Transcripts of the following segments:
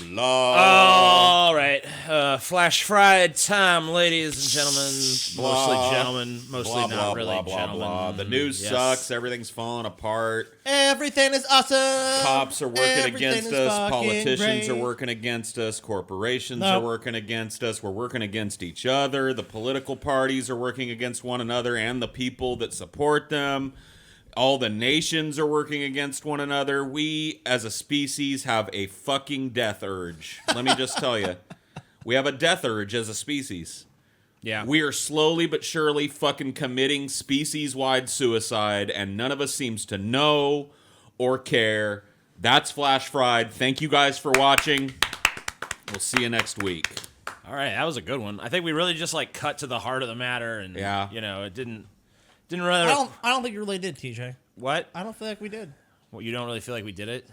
blah. All right. Flash fried time, ladies and gentlemen. Blah. Mostly gentlemen. Mostly Blah, not blah, really blah, blah, gentlemen. blah. The news Yes. sucks. Everything's falling apart. Everything is awesome. Cops are working Everything against is us. fucking Politicians are great. working against us. Corporations Nope. are working against us. We're working against each other. The political parties are working against one another and the people that support them. All the nations are working against one another. We, as a species, have a fucking death urge. Let me just tell you. We have a death urge as a species. Yeah. We are slowly but surely fucking committing species-wide suicide, and none of us seems to know or care. That's Flash Fried. Thank you guys for watching. We'll see you next week. All right. That was a good one. I think we really just like cut to the heart of the matter, and Yeah. you know, it didn't really. I don't think you really did, TJ. What? I don't feel like we did. Well, you don't really feel like we did it?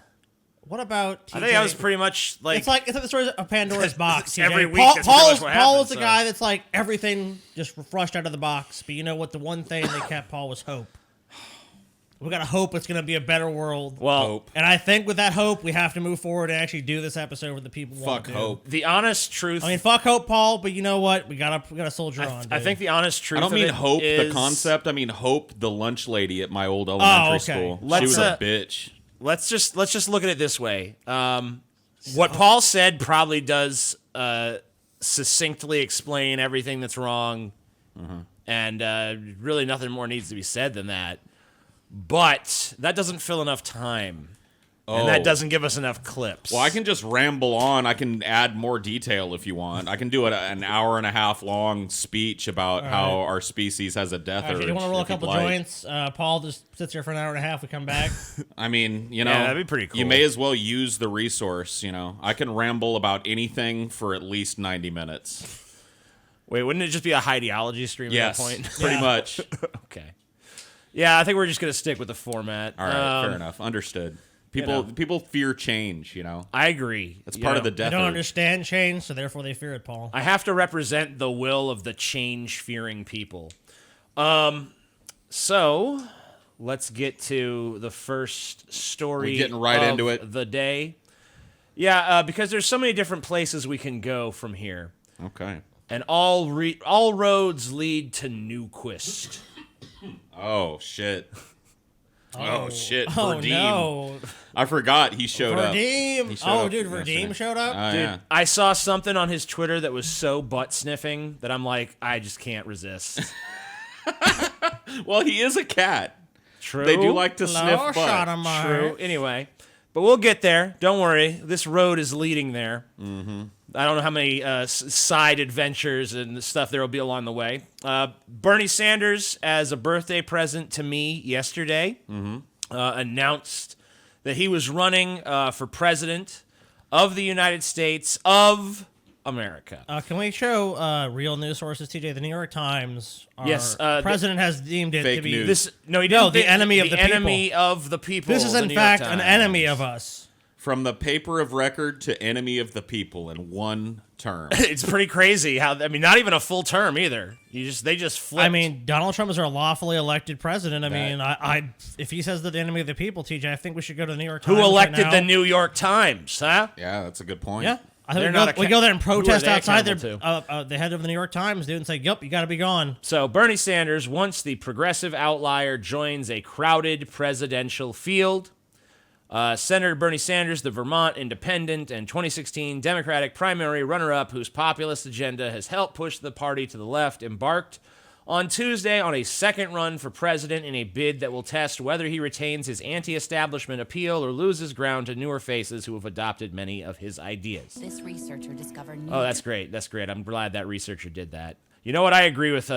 What about TJ? I think that was pretty much like. It's like the story of Pandora's box. TJ. Every week, Paul, that's pretty Paul, much what Paul happens, is the so. guy that's like everything just flushed out of the box. But you know what? The one thing they kept Paul was hope. We gotta hope it's gonna be a better world. Well, Hope. And I think with that hope, we have to move forward and actually do this episode with the people. want Fuck to. hope. the honest truth. I mean, fuck hope, Paul. But you know what? We gotta soldier on. I dude. think the honest truth. I don't of mean it Hope, the is- concept. I mean Hope, the lunch lady at my old elementary okay. school. Let's, She was a uh, bitch. Let's just look at it this way. What Paul said probably does succinctly explain everything that's wrong, and really nothing more needs to be said than that. But that doesn't fill enough time, and that Oh. doesn't give us enough clips. Well, I can just ramble on. I can add more detail if you want. I can do an hour and a half long speech about how our species has a death urge. Okay, you want to roll a if you'd couple like. joints? Paul just sits here for an hour and a half. We come back. I mean, you know, Yeah, that'd be pretty cool. You may as well use the resource. You know, I can ramble about anything for at least 90 minutes. Wait, wouldn't it just be a ideology stream Yes, at that point? pretty much. Okay. Yeah, I think we're just gonna stick with the format. All right, fair enough. Understood. People fear change. You know, I agree. it's You part of know, the They death don't urge. understand change, so therefore they fear it, Paul. I have to represent the will of the change-fearing people. So let's get to the first story. We getting right of into it? The day. Yeah, because there's so many different places we can go from here, Okay. and all roads lead to Newquist. Oh shit. Oh shit. Oh Verdeem. no, I forgot he showed up. Verdeem! He showed Oh, up dude, yesterday. Verdeem showed up. Oh, Dude, yeah. I saw something on his Twitter that was so butt sniffing that I'm like, I just can't resist. Well, he is a cat. True. They do like to Hello, sniff butt. shot on my True. heart. Anyway, but we'll get there. Don't worry. This road is leading there. Mm-hmm. I don't know how many side adventures and stuff there will be along the way. Bernie Sanders, as a birthday present to me yesterday, announced that he was running for president of the United States of America. Can we show real news sources, TJ? The New York Times. Our Yes, the- president has deemed it Fake to be. news. This no, he No, didn't the think- enemy of the people. enemy of the people. This is the in New York fact an Times. enemy of us. From the paper of record to enemy of the people in one term. It's pretty crazy how not even a full term either. They just flipped. I mean, Donald Trump is our lawfully elected president. I That- mean, I if he says the enemy of the people, TJ, I think we should go to the New York who Times. elected right the now. New York Times? Huh? Yeah, that's a good point. Yeah. I think They're we not go there and who are protest they outside their, accountable the head of the New York Times, dude, and say, "Yep, you got to be gone." So Bernie Sanders, once the progressive outlier, joins a crowded presidential field. Senator Bernie Sanders, the Vermont Independent and 2016 Democratic primary runner-up, whose populist agenda has helped push the party to the left, embarked on Tuesday on a second run for president in a bid that will test whether he retains his anti-establishment appeal or loses ground to newer faces who have adopted many of his ideas. This researcher discovered new Oh, that's great. That's great. I'm glad that researcher did that. You know what? I agree with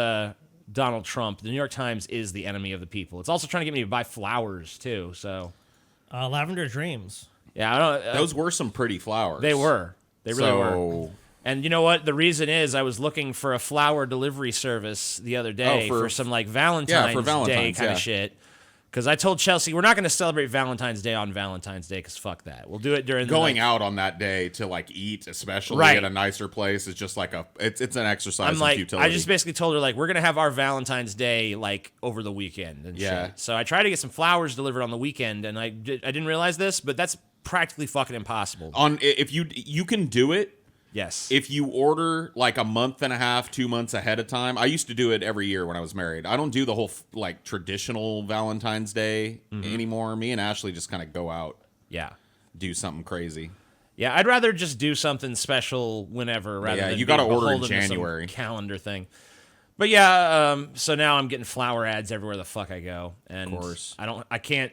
Donald Trump. The New York Times is the enemy of the people. It's also trying to get me to buy flowers, too. So, Lavender Dreams. yeah, I don't. Those were some pretty flowers. They were. They really were. So, And you know what? The reason is I was looking for a flower delivery service the other day for some like Valentine's, Day Valentine's, kind yeah. of shit. Because I told Chelsea we're not going to celebrate Valentine's Day on Valentine's Day because fuck that. We'll do it during going the, out on that day to like eat, especially Right. at a nicer place, is just like it's an exercise I'm in like, futility. I just basically told her like we're gonna have our Valentine's Day like over the weekend and Yeah. shit. So I tried to get some flowers delivered on the weekend, and I didn't realize this, but that's practically fucking impossible. If you can do it Yes. if you order like a month and a half, 2 months ahead of time. I used to do it every year when I was married. I don't do the whole like traditional Valentine's Day anymore. Me and Ashley just kind of go out, Yeah. do something crazy. Yeah, I'd rather just do something special whenever rather than you gotta being order in beholden to some January. calendar thing. But yeah, so now I'm getting flower ads everywhere the fuck I go, and Of course. I can't.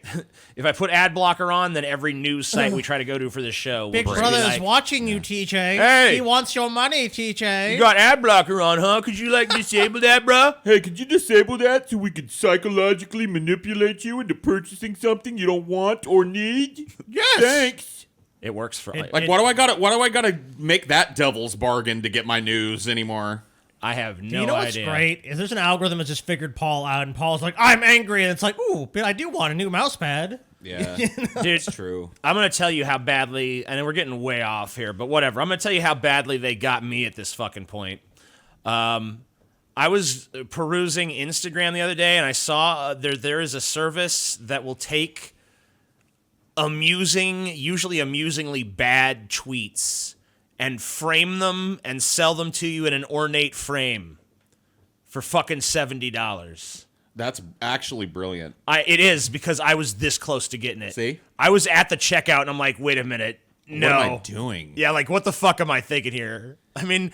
If I put ad blocker on, then every news site we try to go to for this show, Big will just Brother be is like, watching you, TJ. Hey! He wants your money, TJ. You got ad blocker on, huh? Could you like disable that, bro? Hey, could you disable that so we could psychologically manipulate you into purchasing something you don't want or need? Yes. Thanks. It works for It- Like, why do I gotta make that devil's bargain to get my news anymore? I have no You know what's idea. great? Is there's an algorithm that just figured Paul out, and Paul's like, I'm angry, and it's like, ooh, but I do want a new mouse pad. Yeah, Dude, it's true. I'm going to tell you how badly, and we're getting way off here, but whatever. I'm going to tell you how badly they got me at this fucking point. I was perusing Instagram the other day, and I saw there is a service that will take usually amusingly bad tweets, and frame them and sell them to you in an ornate frame for fucking $70. That's actually brilliant. It is, because I was this close to getting it. See? I was at the checkout and I'm like, wait a minute. No. What am I doing? Yeah, like what the fuck am I thinking here? I mean,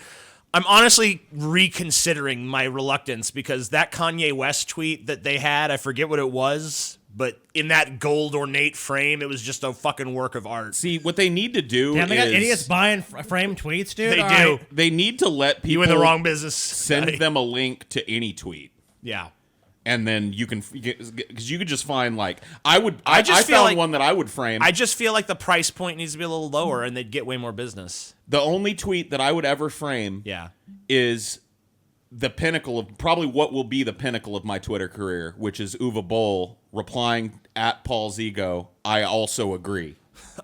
I'm honestly reconsidering my reluctance, because that Kanye West tweet that they had, I forget what it was, but in that gold ornate frame, it was just a fucking work of art. See, what they need to do Damn, they got is idiots buying framed tweets, dude. They All do. right. they need to let people You in the wrong business. send buddy. them a link to any tweet. Yeah. And then you can, because you could just find like I just feel found like- one that I would frame. I just feel like the price point needs to be a little lower and they'd get way more business. The only tweet that I would ever frame Yeah. is the pinnacle of probably what will be the pinnacle of my Twitter career, which is Uwe Boll replying at Paul's ego. I also agree,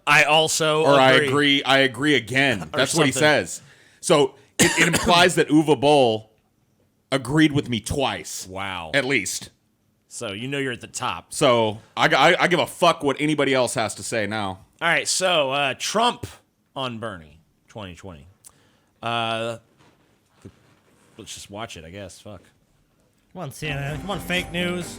I also or agree. I agree again. That's what he something. says. So it implies that Uwe Boll agreed with me twice. Wow. At least. So you know you're at the top. So I give a fuck what anybody else has to say now. All right, so Trump on Bernie 2020. Let's just watch it, I guess. Fuck. Come on, CNN. Come on, fake news.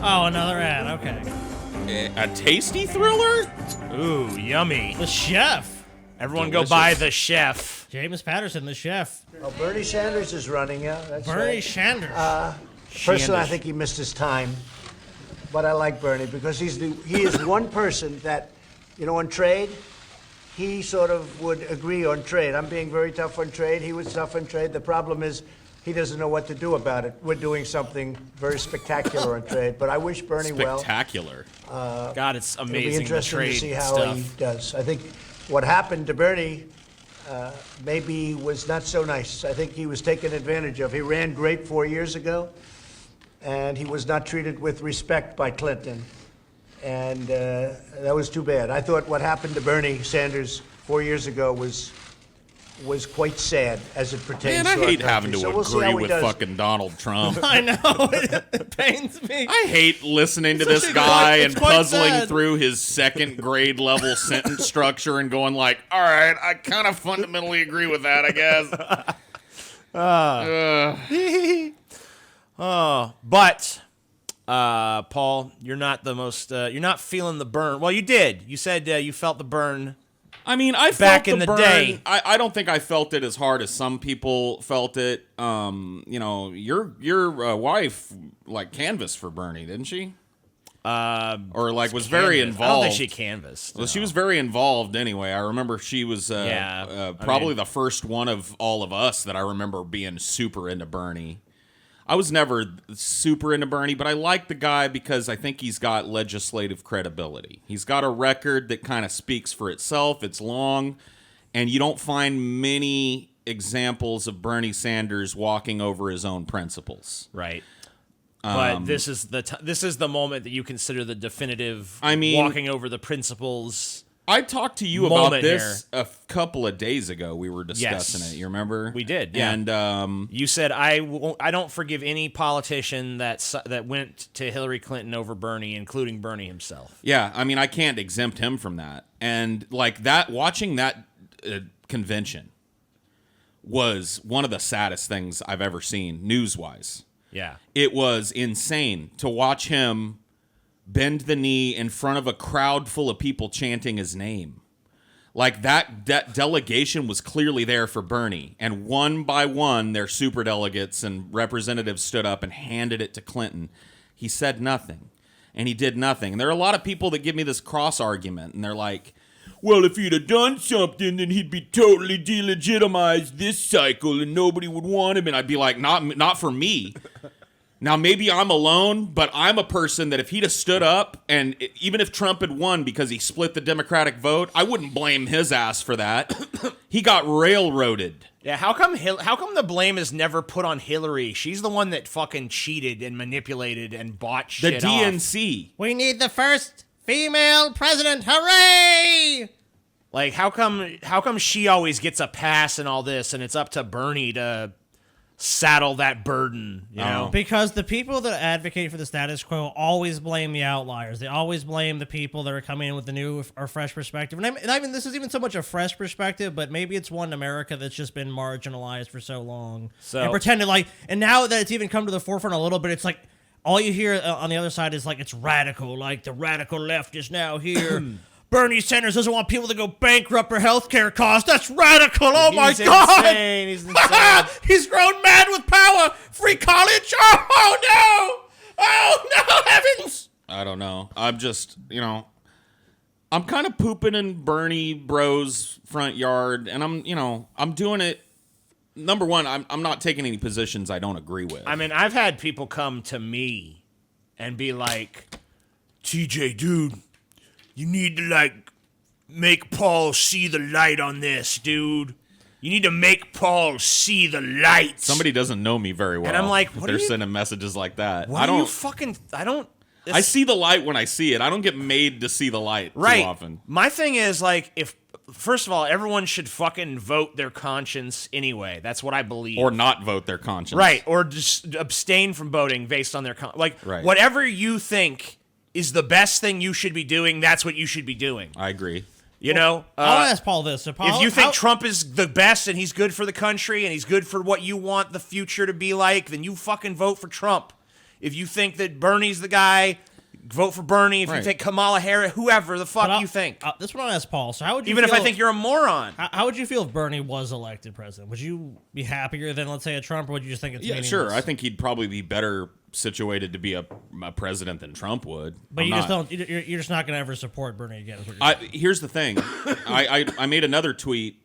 Oh, another ad. Okay. A tasty thriller? Ooh, yummy. The chef. Everyone Delicious. go buy the chef. James Patterson, the chef. Oh, Bernie Sanders is running, yeah. That's Bernie right. Sanders. Personally, I Sanders. think he missed his time, but I like Bernie because he is one person that, on trade, he sort of would agree on trade. I'm being very tough on trade. He was tough on trade. The problem is he doesn't know what to do about it. We're doing something very spectacular on trade, but I wish Bernie well. Spectacular. God, it's It'll be amazing the interesting trade to see how stuff. he does. I think what happened to Bernie maybe was not so nice. I think he was taken advantage of. He ran great 4 years ago, and he was not treated with respect by Clinton. And that was too bad. I thought what happened to Bernie Sanders 4 years ago was quite sad as it pertains Man, I to our hate having country. to So we'll see agree how he with does. fucking Donald Trump. I know. It pains me. I hate listening to this actually guy it's and quite puzzling sad. through his second grade level sentence structure and going like, all right, I kind of fundamentally agree with that, I guess. But Paul, you're not the most. You're not feeling the burn. Well, you did. You said you felt the burn. I mean, I felt Back in the burn. day. I don't think I felt it as hard as some people felt it. Your wife like canvassed for Bernie, didn't she? Or like was very Canvas. involved. I don't think she canvassed. Well, she was very involved anyway. I remember she was Yeah, I probably mean- the first one of all of us that I remember being super into Bernie. I was never super into Bernie, but I like the guy because I think he's got legislative credibility. He's got a record that kind of speaks for itself. It's long, and you don't find many examples of Bernie Sanders walking over his own principles. Right. But this is the moment that you consider the definitive. I mean- walking over the principles I talked to you about moment this a couple of days ago. We were discussing Yes. it. You remember? We did, yeah. And You said I don't forgive any politician that went to Hillary Clinton over Bernie, including Bernie himself. yeah, I mean, I can't exempt him from that. And like that, watching that convention was one of the saddest things I've ever seen news-wise. Yeah. It was insane to watch him bend the knee in front of a crowd full of people chanting his name. Like that delegation was clearly there for Bernie, and one by one their superdelegates and representatives stood up and handed it to Clinton. He said nothing, and he did nothing. And there are a lot of people that give me this cross argument, and they're like, well, if he'd have done something, then he'd be totally delegitimized this cycle and nobody would want him. And I'd be like, not for me. Now, maybe I'm alone, but I'm a person that if he'd have stood up, and even if Trump had won because he split the Democratic vote, I wouldn't blame his ass for that. He got railroaded. Yeah, how come the blame is never put on Hillary? She's the one that fucking cheated and manipulated and bought The shit off. DNC. We need the first female president. Hooray! Like, how come she always gets a pass and all this, and it's up to Bernie to saddle that burden, you know? Because the people that advocate for the status quo always blame the outliers. They always blame the people that are coming in with a new or fresh perspective. And I mean, this is even so much a fresh perspective, but maybe it's one in America that's just been marginalized for so long. So- and pretended like, and now that it's even come to the forefront a little bit, it's like, all you hear on the other side is like, it's radical, like the radical left is now here. Bernie Sanders doesn't want people to go bankrupt or healthcare costs. That's radical. Oh my God. Insane. He's insane. He's grown mad with power. Free college. Oh no. Oh no, heavens. I don't know. I'm just, I'm kind of pooping in Bernie Bros' front yard, and I'm doing it. Number one, I'm not taking any positions I don't agree with. I mean, I've had people come to me and be like, TJ, dude, you need to, like, make Paul see the light on this, dude. You need to make Paul see the light. Somebody doesn't know me very well. And I'm like, if what they're are you- sending messages like that. What I are don't. you fucking... I see the light when I see it. I don't get made to see the light right. too often. My thing is, like, if... First of all, everyone should fucking vote their conscience anyway. That's what I believe. Or not vote their conscience. Right, or just abstain from voting based on their... Right. Whatever you think is the best thing you should be doing, that's what you should be doing. I agree. You know? I'll ask Paul this. So Paul, If you think Trump is the best and he's good for the country and he's good for what you want the future to be like, then you fucking vote for Trump. If you think that Bernie's the guy, vote for Bernie. If you Right. think Kamala Harris, whoever the fuck you think. This one I'll ask Paul. So how would you Even if feel, I think you're a moron. How would you feel if Bernie was elected president? Would you be happier than, let's say, a Trump, or would you just think it's Yeah, meaningless? sure. I think he'd probably be better situated to be a president than Trump would. But I'm you just not. don't. You're just not going to ever support Bernie again. Is what you're saying. Here's the thing. I made another tweet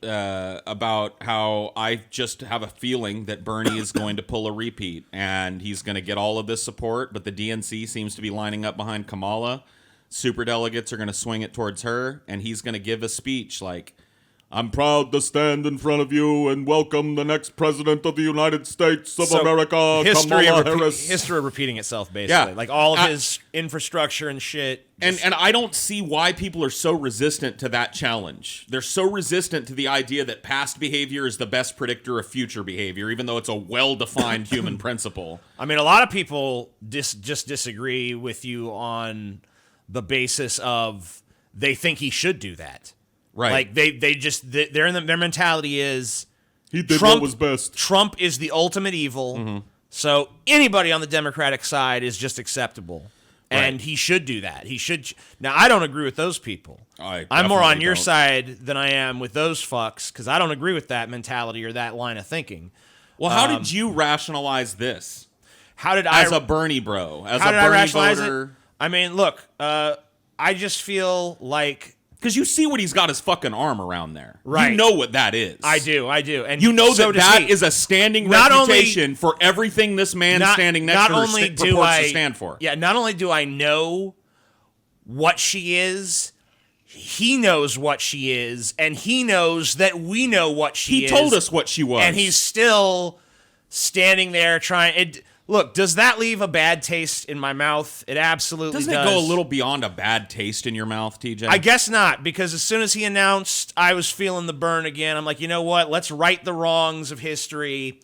about how I just have a feeling that Bernie is going to pull a repeat and he's going to get all of this support, but the DNC seems to be lining up behind Kamala. Superdelegates are going to swing it towards her, and he's going to give a speech like, I'm proud to stand in front of you and welcome the next president of the United States of America, Kamala Harris. History repeating itself, basically. Yeah. Like all of his infrastructure and shit. And I don't see why people are so resistant to that challenge. They're so resistant to the idea that past behavior is the best predictor of future behavior, even though it's a well-defined human principle. I mean, a lot of people just disagree with you on the basis of they think he should do that. Right. Like their mentality is He did Trump what was best. Trump is the ultimate evil. So anybody on the Democratic side is just acceptable. And he should do that. He should. Now, I don't agree with those people. I'm more on definitely your don't. side than I am with those fucks because I don't agree with that mentality or that line of thinking. Well, how did you rationalize this How did as I a Bernie bro, as how a did I Bernie rationalize voter? it? I mean, look, I just feel like Because you see what he's got his fucking arm around there. Right. You know what that is. I do, and You know so that does that he. is a standing Not only- reputation for everything this man standing next to her purports to stand for. Yeah, not only do I know what she is, he knows what she is, and he knows that we know what she He is. told us what she was. and he's still standing there trying. Look, does that leave a bad taste in my mouth? It absolutely Doesn't does. it go a little beyond a bad taste in your mouth, TJ? I guess not, because as soon as he announced, I was feeling the burn again. I'm like, you know what? Let's right the wrongs of history.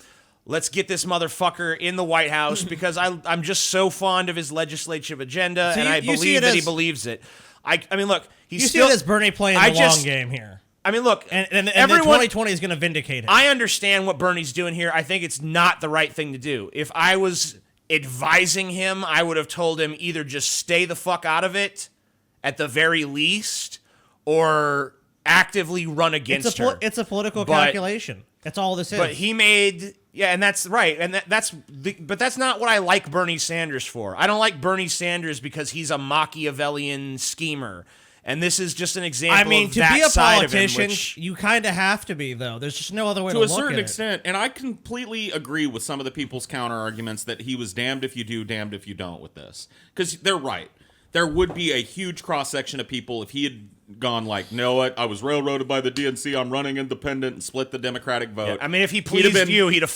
Let's get this motherfucker in the White House because I'm just so fond of his legislative agenda, So and you- I you see believe it that he as- believes it. I mean, look, he's You still. see it as Bernie playing I the just- long game here. I mean, look, And everyone. 2020 is going to vindicate it. I understand what Bernie's doing here. I think it's not the right thing to do. If I was advising him, I would have told him either just stay the fuck out of it at the very least or actively run against her. It's a political But- calculation. That's all this is. But he made, yeah, and that's right. And but that's not what I like Bernie Sanders for. I don't like Bernie Sanders because he's a Machiavellian schemer. And this is just an example I mean, of to that be a side of him, politician, which- you kind of have to be, though. There's just no other way to to a look certain at extent, and I completely agree with some of the people's counter arguments that he was damned if you do, damned if you don't with this, because they're right. There would be a huge cross section of people if he had gone like, "No, what? I was railroaded by the DNC. I'm running independent," and split the Democratic vote. I mean, if he He'd have pleased been- you, he'd have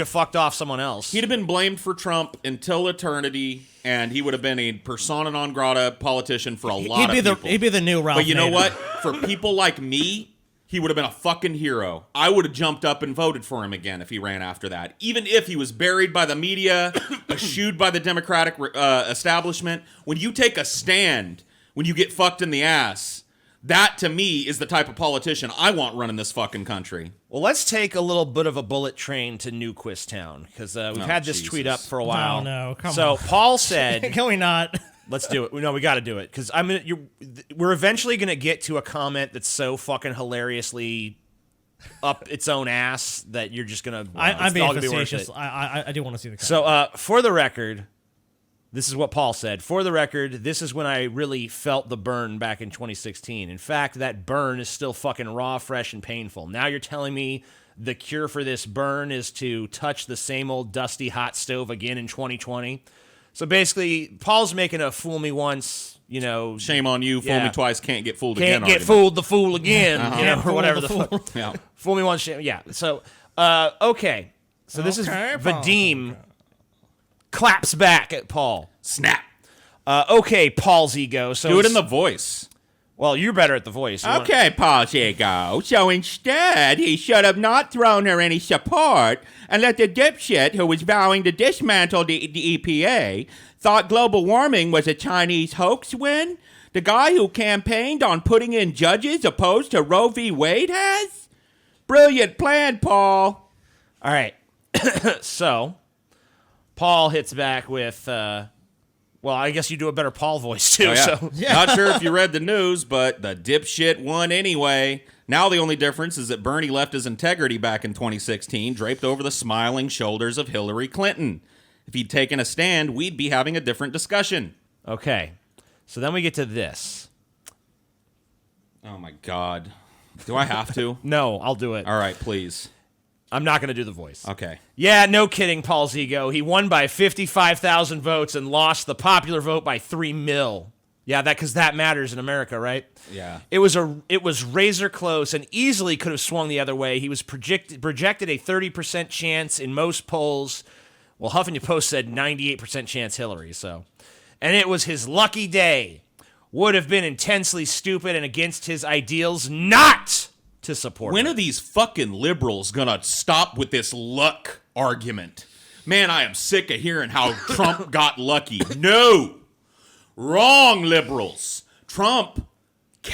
fucked off someone else. He'd have been blamed for Trump until eternity, and he would have been a persona non grata politician for a lot of people. He'd be the new Ralph But you know Nader. what? For people like me, he would have been a fucking hero. I would have jumped up and voted for him again if he ran after that. Even if he was buried by the media, eschewed by the Democratic establishment. When you take a stand, when you get fucked in the ass, that to me is the type of politician I want running this fucking country. Well, let's take a little bit of a bullet train to Newquist Town because we've had this tweet up Jesus. for a while. No, come so on. Paul said, Can we not? "Let's do it." No, we got to do it because we're eventually gonna get to a comment that's so fucking hilariously up its own ass that you're just gonna. I'm it's being all gonna be worth facetious. it. I do want to see the comment. So, for the record, this is what Paul said. For the record, this is when I really felt the burn back in 2016. In fact, that burn is still fucking raw, fresh, and painful. Now you're telling me the cure for this burn is to touch the same old dusty hot stove again in 2020? So basically, Paul's making a fool me once, Shame on you. Fool Yeah. me twice, can't get fooled again. can't get argument. fooled the fool again, or Fool whatever the the fuck. fool. Yeah. Fool me once, yeah. So, okay. So this is Okay, Paul. Vadim claps back at Paul. Snap. Okay, Paul's ego. So Do it it's- in the voice. Well, you're better at the voice. You want- Okay, Pacheco. So instead, he should have not thrown her any support and let the dipshit who was vowing to dismantle the EPA thought global warming was a Chinese hoax win? The guy who campaigned on putting in judges opposed to Roe v. Wade has? Brilliant plan, Paul. All right. So, Paul hits back with, well, I guess you do a better Paul voice too. So, Not sure if you read the news, but the dipshit won anyway. Now the only difference is that Bernie left his integrity back in 2016, draped over the smiling shoulders of Hillary Clinton. If he'd taken a stand, we'd be having a different discussion. okay. So then we get to this. Oh my God. Do I have to? No, I'll do it. All right, please. I'm not going to do the voice. Okay. Yeah, no kidding, Paul's ego. He won by 55,000 votes and lost the popular vote by 3 mil. Yeah, because that matters in America, right? Yeah. It was razor close and easily could have swung the other way. He was projected a 30% chance in most polls. Well, Huffington Post said 98% chance Hillary, so. And it was his lucky day. Would have been intensely stupid and against his ideals not to support When her. are these fucking liberals gonna stop with this luck argument? Man, I am sick of hearing how Trump got lucky. No! Wrong, liberals. Trump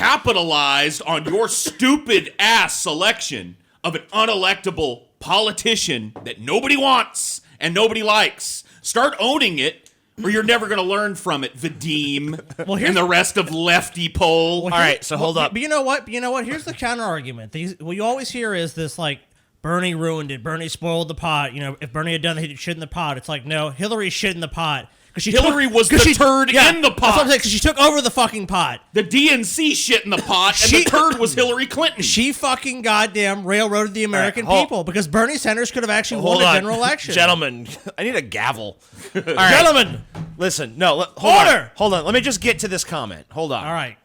capitalized on your stupid ass selection of an unelectable politician that nobody wants and nobody likes. Start owning it, or you're never going to learn from it, Vadim and the rest of lefty poll. All right, so hold up. But you know what? Here's the counter argument. What you always hear is this, like, Bernie ruined it. Bernie spoiled the pot. If Bernie had done it, he'd shit in the pot. It's like, no, Hillary shit in the pot. Hillary was the turd in the pot. That's what I'm saying, because she took over the fucking pot. The DNC shit in the pot, and the turd was Hillary Clinton. She fucking goddamn railroaded the American hold- people because Bernie Sanders could have actually won Hold the on. general election. Gentlemen, I need a gavel. All right. Gentlemen! Listen, no, hold Order! on. Hold on. Let me just get to this comment. Hold on. All right.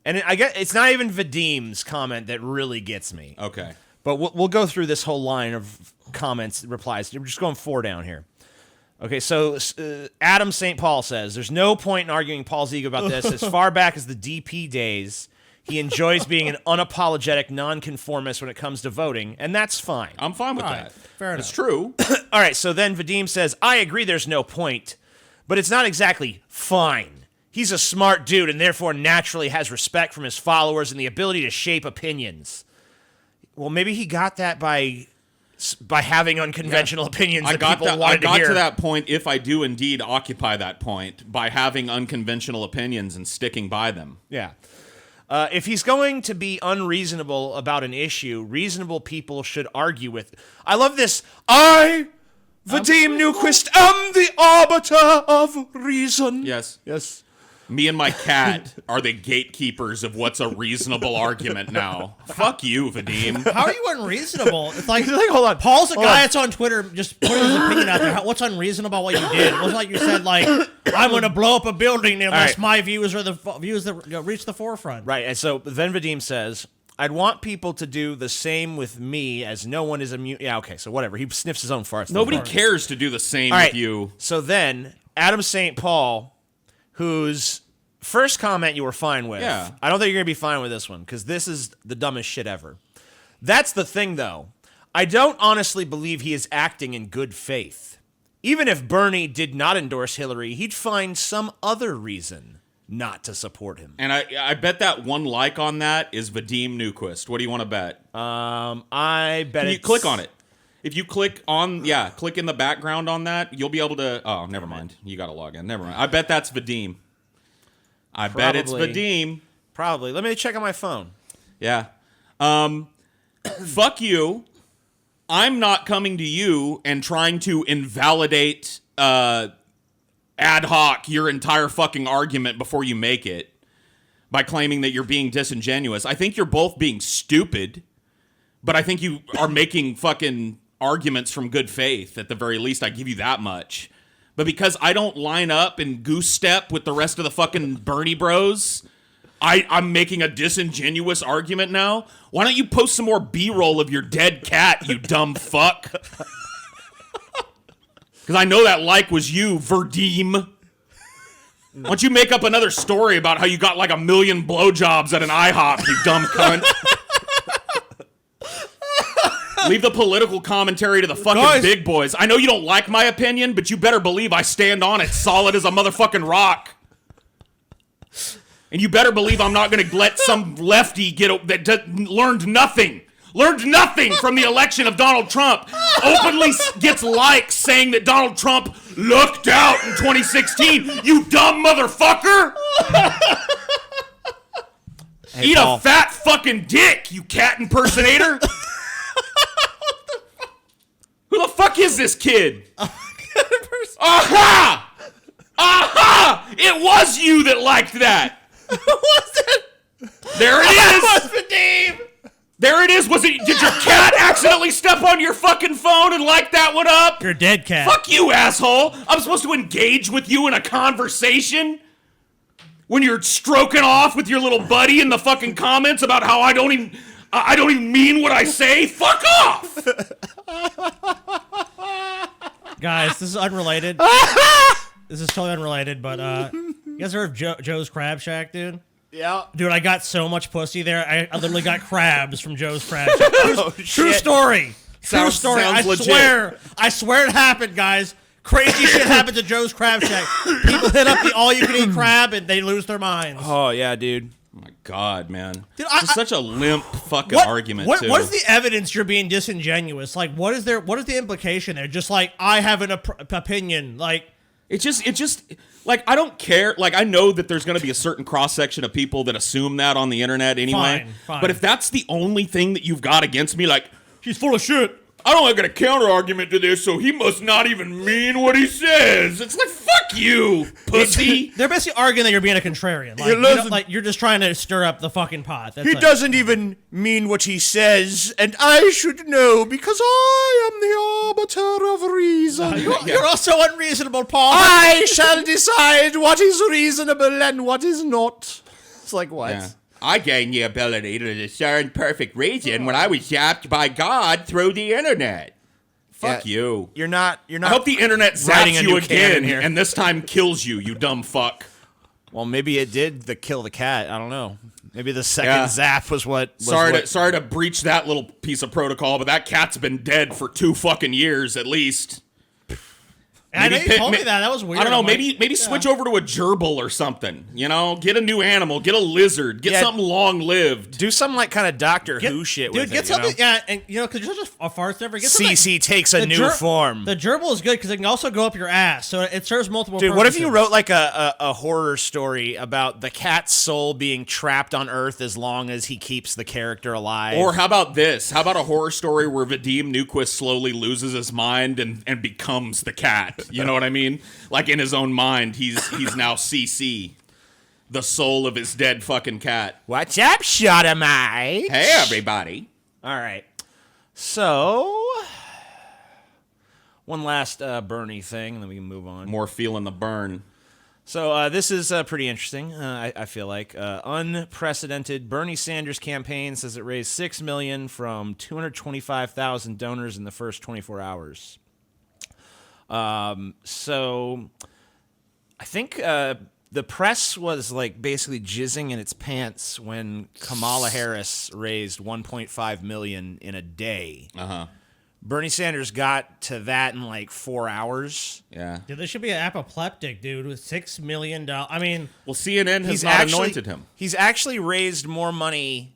And I guess it's not even Vadim's comment that really gets me. Okay. But we'll go through this whole line of comments, replies. We're just going 4 down here. Okay, so Adam St. Paul says, there's no point in arguing Paul's ego about this. As far back as the DP days, he enjoys being an unapologetic nonconformist when it comes to voting, and that's fine. I'm fine with Fine. that. Fair It's enough. true. All right, so then Vadim says, I agree there's no point, but it's not exactly fine. He's a smart dude and therefore naturally has respect from his followers and the ability to shape opinions. Well, maybe he got that by having unconventional opinions that people wanted to hear. To that point if I do indeed occupy that point by having unconventional opinions and sticking by them. Yeah. If he's going to be unreasonable about an issue, reasonable people should argue with. I love this. I, Vadim Newquist, am the arbiter of reason. Yes. Yes. Me and my cat are the gatekeepers of what's a reasonable argument now. Fuck you, Vadim. How are you unreasonable? It's like, Hold on. Paul's a guy that's on Twitter just putting his opinion out there. What's unreasonable about what you did? It wasn't like you said, like, I'm going to blow up a building unless right. my views are the views that reach the forefront. Right, and so then Vadim says, I'd want people to do the same with me as no one is immune. Yeah, okay, so whatever. He sniffs his own farts. Nobody cares to do the same All right, with you. So then, Adam St. Paul, whose first comment you were fine with. Yeah. I don't think you're going to be fine with this one, because this is the dumbest shit ever. That's the thing, though. I don't honestly believe he is acting in good faith. Even if Bernie did not endorse Hillary, he'd find some other reason not to support him. And I bet that one like on that is Vadim Newquist. What do you want to bet? I bet Can you click on it? If you click on, click in the background on that, you'll be able to, oh, never mind. You got to log in. Never mind. I bet that's Vadim. I bet it's Probably. Vadim. Probably. Let me check on my phone. Yeah. Fuck you. I'm not coming to you and trying to invalidate ad hoc your entire fucking argument before you make it by claiming that you're being disingenuous. I think you're both being stupid, but I think you are making fucking arguments from good faith. At the very least, I give you that much. But because I don't line up and goose step with the rest of the fucking Bernie bros, I'm making a disingenuous argument now. Why don't you post some more B-roll of your dead cat, you dumb fuck? Because I know that like was you, Vadim. Why don't you make up another story about how you got like 1 million blowjobs at an IHOP, you dumb cunt? Leave the political commentary to the fucking big boys. I know you don't like my opinion, but you better believe I stand on it solid as a motherfucking rock. And you better believe I'm not going to let some lefty learned nothing from the election of Donald Trump, openly gets likes saying that Donald Trump lucked out in 2016. You dumb motherfucker! Hey, Eat Paul. a fat fucking dick, you cat impersonator! Who the fuck is this kid? Aha! Aha! It was you that liked that. Was it? There it is. Vadim? There it is. Was it? Did your cat accidentally step on your fucking phone and like that one up? You're a dead cat. Fuck you, asshole. I'm supposed to engage with you in a conversation when you're stroking off with your little buddy in the fucking comments about how I don't even mean what I say. Fuck off. Guys, this is unrelated. This is totally unrelated, but you guys heard of Joe's Crab Shack, dude? Yeah. Dude, I got so much pussy there. I literally got crabs from Joe's Crab Shack. True story. True story. Sounds I legit. swear it happened, guys. Crazy shit happens at Joe's Crab Shack. People hit up the all-you-can-eat crab and they lose their minds. Oh, yeah, dude. Oh my God, man. Dude, It's such a limp fucking argument, too. What is the evidence you're being disingenuous? Like, what is the implication there? Just like, I have an opinion. Like, It just like, I don't care. Like, I know that there's going to be a certain cross section of people that assume that on the internet anyway. Fine. But if that's the only thing that you've got against me, like, he's full of shit. I don't got a counter argument to this, so he must not even mean what he says. It's like, fuck you, pussy. They're basically arguing that you're being a contrarian. Like, you're just trying to stir up the fucking pot. That's He like, doesn't even mean what he says, and I should know because I am the arbiter of reason. You're also unreasonable, Paul. I shall decide what is reasonable and what is not. It's like, what? Yeah. I gained the ability to discern perfect reason when I was zapped by God through the internet. Fuck you. You're not. I hope the internet writing zaps a you new canon again, here. and this time kills you, you dumb fuck. Well, maybe it did kill the cat. I don't know. Maybe the second Yeah. zap was what. Sorry to breach that little piece of protocol, but that cat's been dead for 2 fucking years at least. I know you pick- told me ma- that. That was weird. I don't know. I'm like, Maybe switch over to a gerbil or something. You know, get a new animal, get a lizard, get Yeah. something long lived. Do some like kind of Doctor Get- Who shit dude, with get it. something. You know? Yeah, and because you're such a fart sniffer. Get something. CC takes a the new form. The gerbil is good because it can also go up your ass, so it serves multiple. Dude, what if you purposes. wrote like a horror story about the cat's soul being trapped on Earth as long as he keeps the character alive? Or how about this? How about a horror story where Vadim Newquist slowly loses his mind and becomes the cat? You know what I mean? Like in his own mind, he's now CC, the soul of his dead fucking cat. What's up, Sodomite? Hey, everybody. All right. So, one last Bernie thing, and then we can move on. More feeling the burn. So this is pretty interesting. I feel like unprecedented. Bernie Sanders campaign says it raised $6 million from 225,000 donors in the first 24 hours. So I think the press was like basically jizzing in its pants when Kamala Harris raised 1.5 million in a day. Bernie Sanders got to that in like 4 hours. Yeah. Dude, there should be an apoplectic dude with $6 million. I mean, Well, CNN has He's not actually anointed him. He's actually raised more money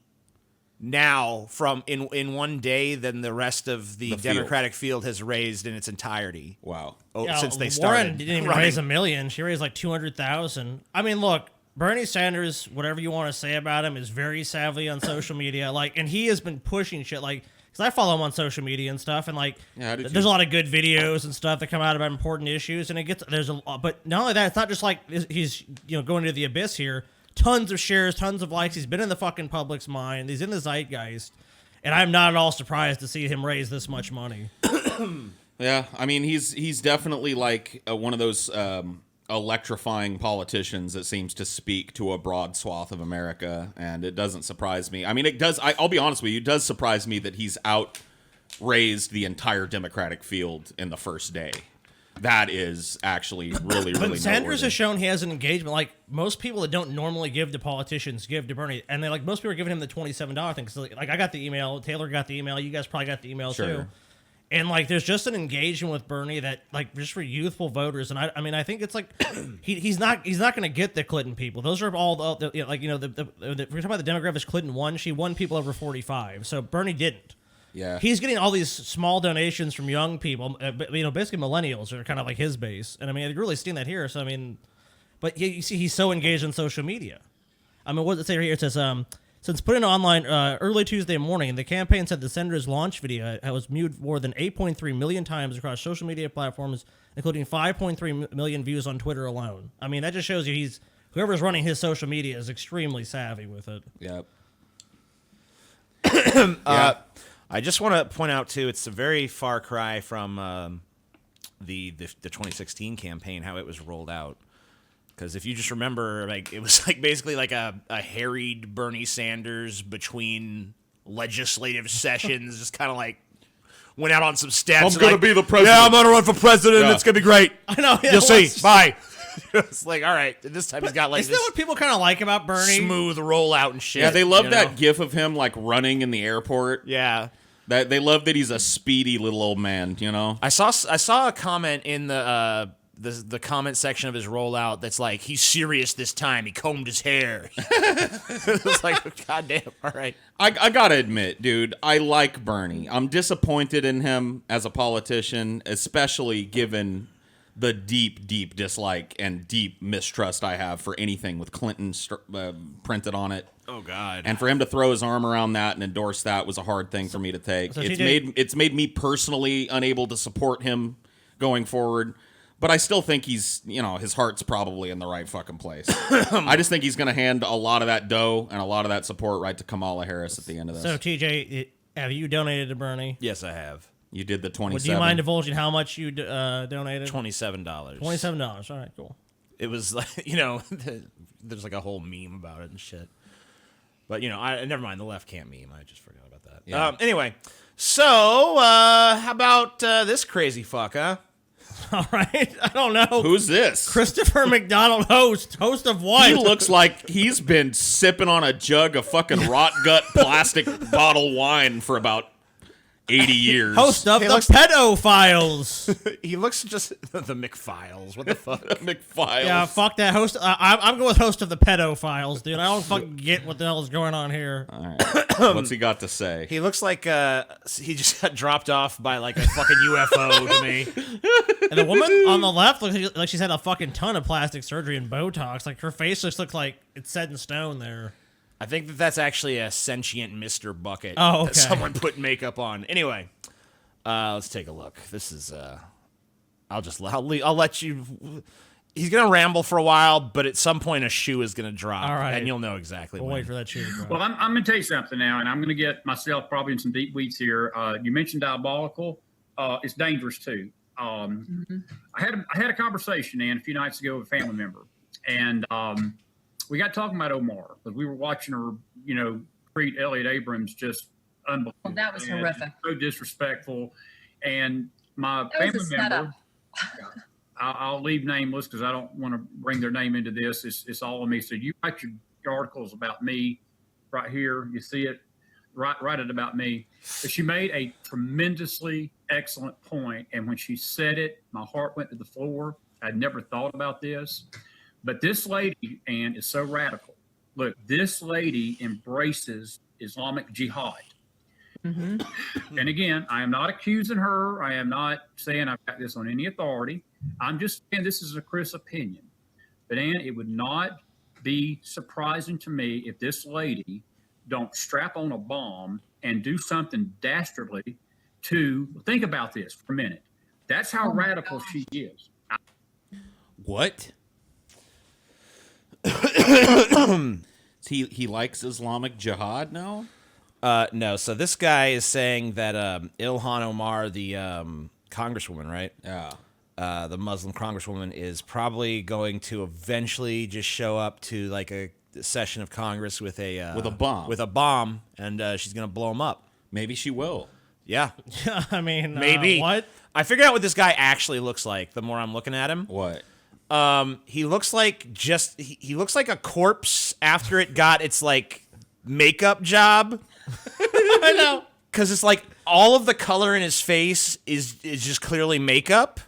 now from in one day than the rest of the field. Democratic field has raised in its entirety. Wow. Oh, since they Warren started. didn't even running. raise $1 million. She raised like 200,000. I mean, look, Bernie Sanders, whatever you want to say about him, is very savvy on social media. Like, and he has been pushing shit. Like, because I follow him on social media and stuff, and like, Yeah, how did there's you? a lot of good videos and stuff that come out about important issues, and it gets but not only that, it's not just like he's going to the abyss here. Tons of shares, tons of likes. He's been in the fucking public's mind. He's in the zeitgeist, and I'm not at all surprised to see him raise this much money. Yeah, I mean, he's definitely like one of those electrifying politicians that seems to speak to a broad swath of America, and it doesn't surprise me. I mean, it does. I'll be honest with you, it does surprise me that he's outraised the entire Democratic field in the first day. That is actually really, really. But Sanders noteworthy. has shown he has an engagement. Like most people that don't normally give to politicians give to Bernie, and they like most people are giving him the $27 thing. So like I got the email, Taylor got the email, you guys probably got the email Sure. too. And like there's just an engagement with Bernie that like just for youthful voters. And I mean I think it's like he's not going to get the Clinton people. Those are all the we're talking about the demographics. Clinton won. She won people over 45. So Bernie didn't. Yeah. He's getting all these small donations from young people, basically millennials are kind of like his base. And I mean, I've really seen that here. So, I mean, but you see, he's so engaged in social media. I mean, what does it say here? It says, since put in online early Tuesday morning, the campaign said the senator's launch video was viewed more than 8.3 million times across social media platforms, including 5.3 million views on Twitter alone. I mean, that just shows you whoever's running his social media is extremely savvy with it. Yep. I just want to point out too, it's a very far cry from the 2016 campaign, how it was rolled out. Because if you just remember, like it was like basically like a harried Bernie Sanders between legislative sessions, just kind of like went out on some steps. I'm gonna like, be the president. Yeah, I'm gonna run for president. Yeah. It's gonna be great. I know. Yeah, You'll see. well, Bye. It's like, all right, this time he's got like Isn't that this what people kind of like about Bernie? smooth rollout and shit. Yeah, they love you know? that gif of him like running in the airport. Yeah. That they love that he's a speedy little old man. You know. I saw a comment in the comment section of his rollout that's like, he's serious this time. He combed his hair. It's like, goddamn. All right. I gotta admit, dude, I like Bernie. I'm disappointed in him as a politician, especially given the deep, deep dislike and deep mistrust I have for anything with Clinton printed on it. Oh God. And for him to throw his arm around that and endorse that was a hard thing for me to take. So It's made me personally unable to support him going forward. But I still think he's, his heart's probably in the right fucking place. I just think he's going to hand a lot of that dough and a lot of that support right to Kamala Harris at the end of this. So, TJ, have you donated to Bernie? Yes, I have. You did the 27. Do you mind divulging how much you donated? $27. $27. All right, cool. It was like, there's like a whole meme about it and shit. But, never mind. The left can't meme. I just forgot about that. Yeah. Anyway, so how about this crazy fuck, huh? All right. I don't know. Who's this? Christopher McDonald, host of what? He looks like he's been sipping on a jug of fucking rot gut plastic bottle wine for about 80 years. Host of He the looks- Pedophiles. He looks just the McFiles. What the fuck? McFiles. Yeah, fuck that host. I'm going with host of the Pedophiles, dude. I don't fucking get what the hell is going on here. All right. What's he got to say? He looks like he just got dropped off by like a fucking UFO to me. And the woman on the left looks like she's had a fucking ton of plastic surgery and Botox. Like her face just looks like it's set in stone there. I think that's actually a sentient Mr. Bucket Oh, okay. that someone put makeup on. Anyway, let's take a look. This is I'll let you. He's gonna ramble for a while, but at some point a shoe is gonna drop, All right. and you'll know exactly We'll when. wait for that shoe to drop. Well, I'm going to tell you something now, and I'm going to get myself probably in some deep weeds here. You mentioned diabolical. It's dangerous too. I had a conversation, a few nights ago with a family member, and we got talking about Omar because we were watching her, treat Elliot Abrams just unbelievable. Well, that was and horrific. So disrespectful, and my That was a family setup. member. I'll leave nameless because I don't want to bring their name into this. It's all of me. So you write your articles about me right here. You see it, write it about me. But she made a tremendously excellent point, and when she said it, my heart went to the floor. I'd never thought about this, but this lady, Ann, is so radical. Look, this lady embraces Islamic jihad. And again, I am not accusing her. I am not saying I've got this on any authority. I'm just saying this is a Chris opinion. But Ann, it would not be surprising to me if this lady don't strap on a bomb and do something dastardly to think about this for a minute. That's how radical she is. What? He likes Islamic jihad now? No, so this guy is saying that Ilhan Omar, the congresswoman, right? Yeah. The Muslim congresswoman is probably going to eventually just show up to like a session of Congress with a bomb, and she's gonna blow him up. Maybe she will. Yeah, I mean, maybe. what? I figured out what this guy actually looks like. The more I'm looking at him, What? he looks like he looks like a corpse after it got its like makeup job. I know. Because it's like all of the color in his face is just clearly makeup.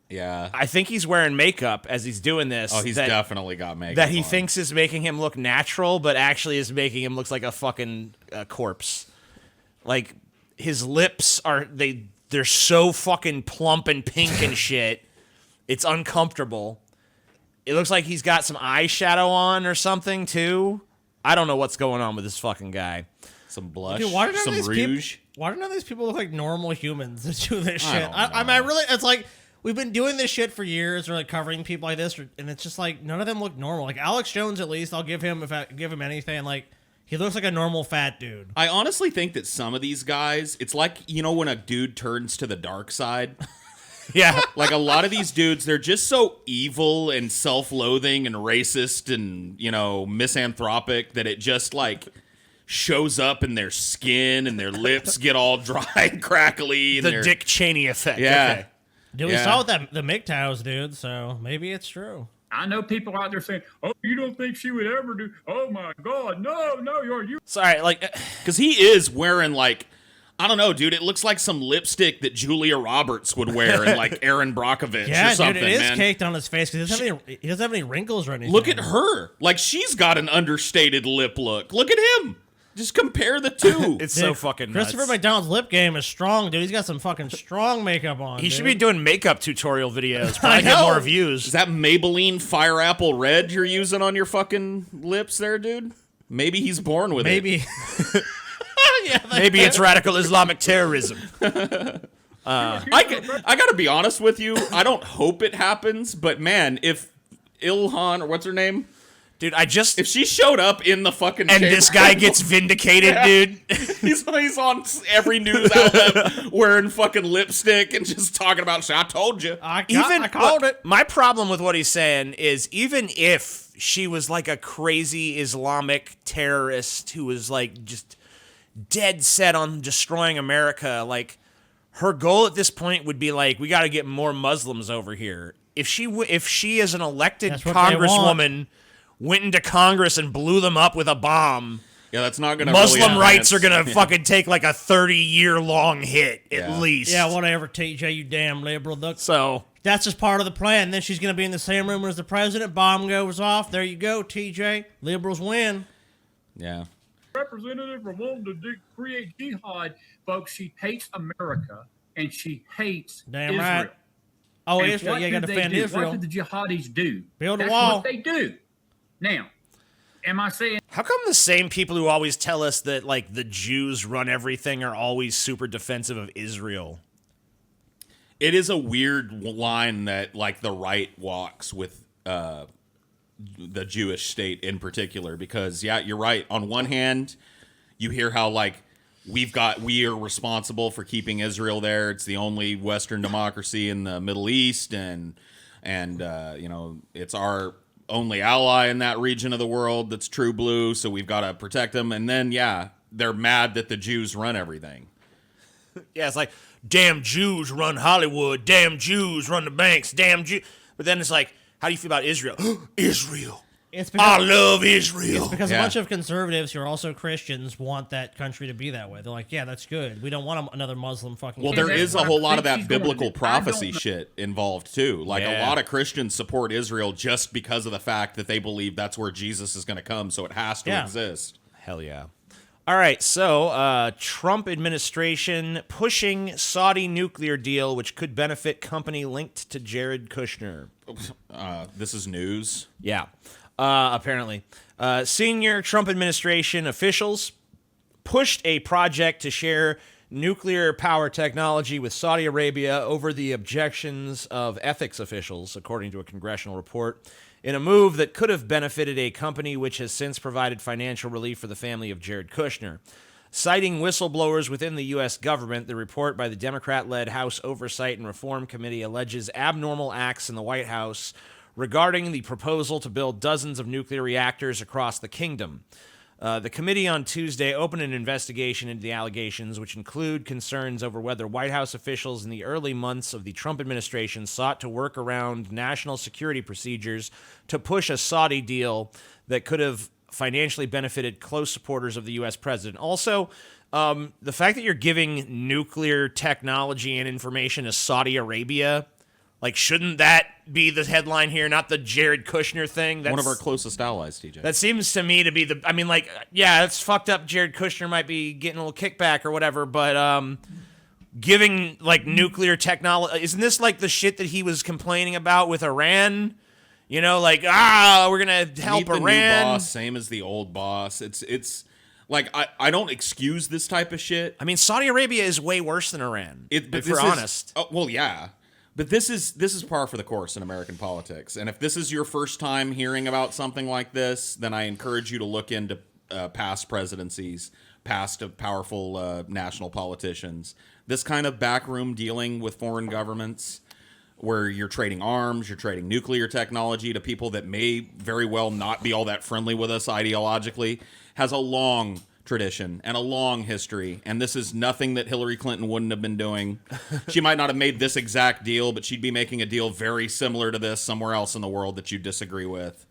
Yeah. I think he's wearing makeup as he's doing this. Oh, he's definitely got makeup that he on. thinks is making him look natural, but actually is making him look like a fucking corpse. Like his lips they're so fucking plump and pink and shit. It's uncomfortable. It looks like he's got some eyeshadow on or something too. I don't know what's going on with this fucking guy. Some blush, Dude, why do none some of these rouge. Why do none of these people look like normal humans that do this I shit? don't I mean, know. I really, it's like we've been doing this shit for years, or like covering people like this, and it's just like none of them look normal. Like Alex Jones, at least I'll give him if I give him anything. Like he looks like a normal fat dude. I honestly think that some of these guys, it's like, when a dude turns to the dark side. Yeah. Like a lot of these dudes, they're just so evil and self-loathing and racist and, misanthropic that it just like shows up in their skin and their lips get all dry and crackly. And The they're- Dick Cheney effect. Yeah. Okay. Dude, we Yeah. saw with the MGTOWs, dude. So maybe it's true. I know people out there saying, "Oh, you don't think she would ever do?" Oh my God, no, you. Sorry, like Because he is wearing like, I don't know, dude. It looks like some lipstick that Julia Roberts would wear in like Aaron Brockovich Yeah, or something, dude, it is man. caked on his face because he doesn't have any wrinkles or anything. Look at her. Like she's got an understated lip look. Look at him. Just compare the two. it's Dude, so fucking nuts. Christopher McDonald's lip game is strong, dude. He's got some fucking strong makeup on. He should dude. be doing makeup tutorial videos. Probably get know. more Is views. that Maybelline Fire Apple Red you're using on your fucking lips there, dude? Maybe he's born with it. Maybe. Yeah, Maybe it's radical Islamic terrorism. I gotta be honest with you. I don't hope it happens, but man, if Ilhan, or what's her name? Dude, I just... If she showed up in the fucking And chamber, this guy gets vindicated, dude. he's on every news outlet wearing fucking lipstick and just talking about shit. I told you. I called look, it. My problem with what he's saying is even if she was like a crazy Islamic terrorist who was like just dead set on destroying America, like her goal at this point would be like, we got to get more Muslims over here. If she as an elected That's what they want. congresswoman went into Congress and blew them up with a bomb, Yeah, that's not gonna. Muslim really rights are advance. gonna fucking take like a 30-year-long hit at Yeah. least. Yeah, whatever, TJ, you damn liberal. So That's just part of the plan. Then she's going to be in the same room as the president. Bomb goes off. There you go, TJ. Liberals win. Yeah. Representative are wanting to create jihad, folks. She hates America and she hates Damn Israel. right. Oh, And Israel. what Yeah, you got did to they defend do? Israel. What did the jihadis do? Build a That's wall. what they do. Now, am I saying how come the same people who always tell us that like the Jews run everything are always super defensive of Israel? It is a weird line that like the right walks with the Jewish state in particular, because yeah, you're right. On one hand, you hear how like we are responsible for keeping Israel there. It's the only Western democracy in the Middle East, and you know, it's our only ally in that region of the world that's true blue, so we've got to protect them. And then yeah, they're mad that the Jews run everything. Yeah, it's like, damn Jews run Hollywood, damn Jews run the banks, damn Jew. But then it's like, how do you feel about Israel? Israel. It's I because, love Israel. because Yeah. a bunch of conservatives who are also Christians want that country to be that way. They're like, yeah, that's good. We don't want another Muslim fucking Well, country. there that's is a what whole I lot of think that she's going to biblical do. I prophecy don't know. shit involved too. Like a Yeah. lot of Christians support Israel just because of the fact that they believe that's where Jesus is going to come, so it has to Yeah. exist. Hell yeah. All right, so Trump administration pushing Saudi nuclear deal, which could benefit company linked to Jared Kushner. This is news. Yeah, apparently. Senior Trump administration officials pushed a project to share nuclear power technology with Saudi Arabia over the objections of ethics officials, according to a congressional report, in a move that could have benefited a company which has since provided financial relief for the family of Jared Kushner. Citing whistleblowers within the U.S. government, the report by the Democrat-led House Oversight and Reform Committee alleges abnormal acts in the White House regarding the proposal to build dozens of nuclear reactors across the kingdom. The committee on Tuesday opened an investigation into the allegations, which include concerns over whether White House officials in the early months of the Trump administration sought to work around national security procedures to push a Saudi deal that could have financially benefited close supporters of the U.S. president. Also, the fact that you're giving nuclear technology and information to Saudi Arabia, like, shouldn't that be the headline here, not the Jared Kushner thing? That's One of our closest allies, TJ. that seems to me to be the. I mean, like, yeah, it's fucked up. Jared Kushner might be getting a little kickback or whatever, but giving like nuclear technology, isn't this like the shit that he was complaining about with Iran? You know, like, we're gonna help Meet the Iran. new boss, same as the old boss. It's like I don't excuse this type of shit. I mean, Saudi Arabia is way worse than Iran. But if this we're is- honest. Oh, well, yeah. But this is par for the course in American politics. And if this is your first time hearing about something like this, then I encourage you to look into past presidencies, past powerful national politicians. This kind of backroom dealing with foreign governments, where you're trading arms, you're trading nuclear technology to people that may very well not be all that friendly with us ideologically, has a long tradition and a long history, and this is nothing that Hillary Clinton wouldn't have been doing. She might not have made this exact deal, but she'd be making a deal very similar to this somewhere else in the world that you disagree with.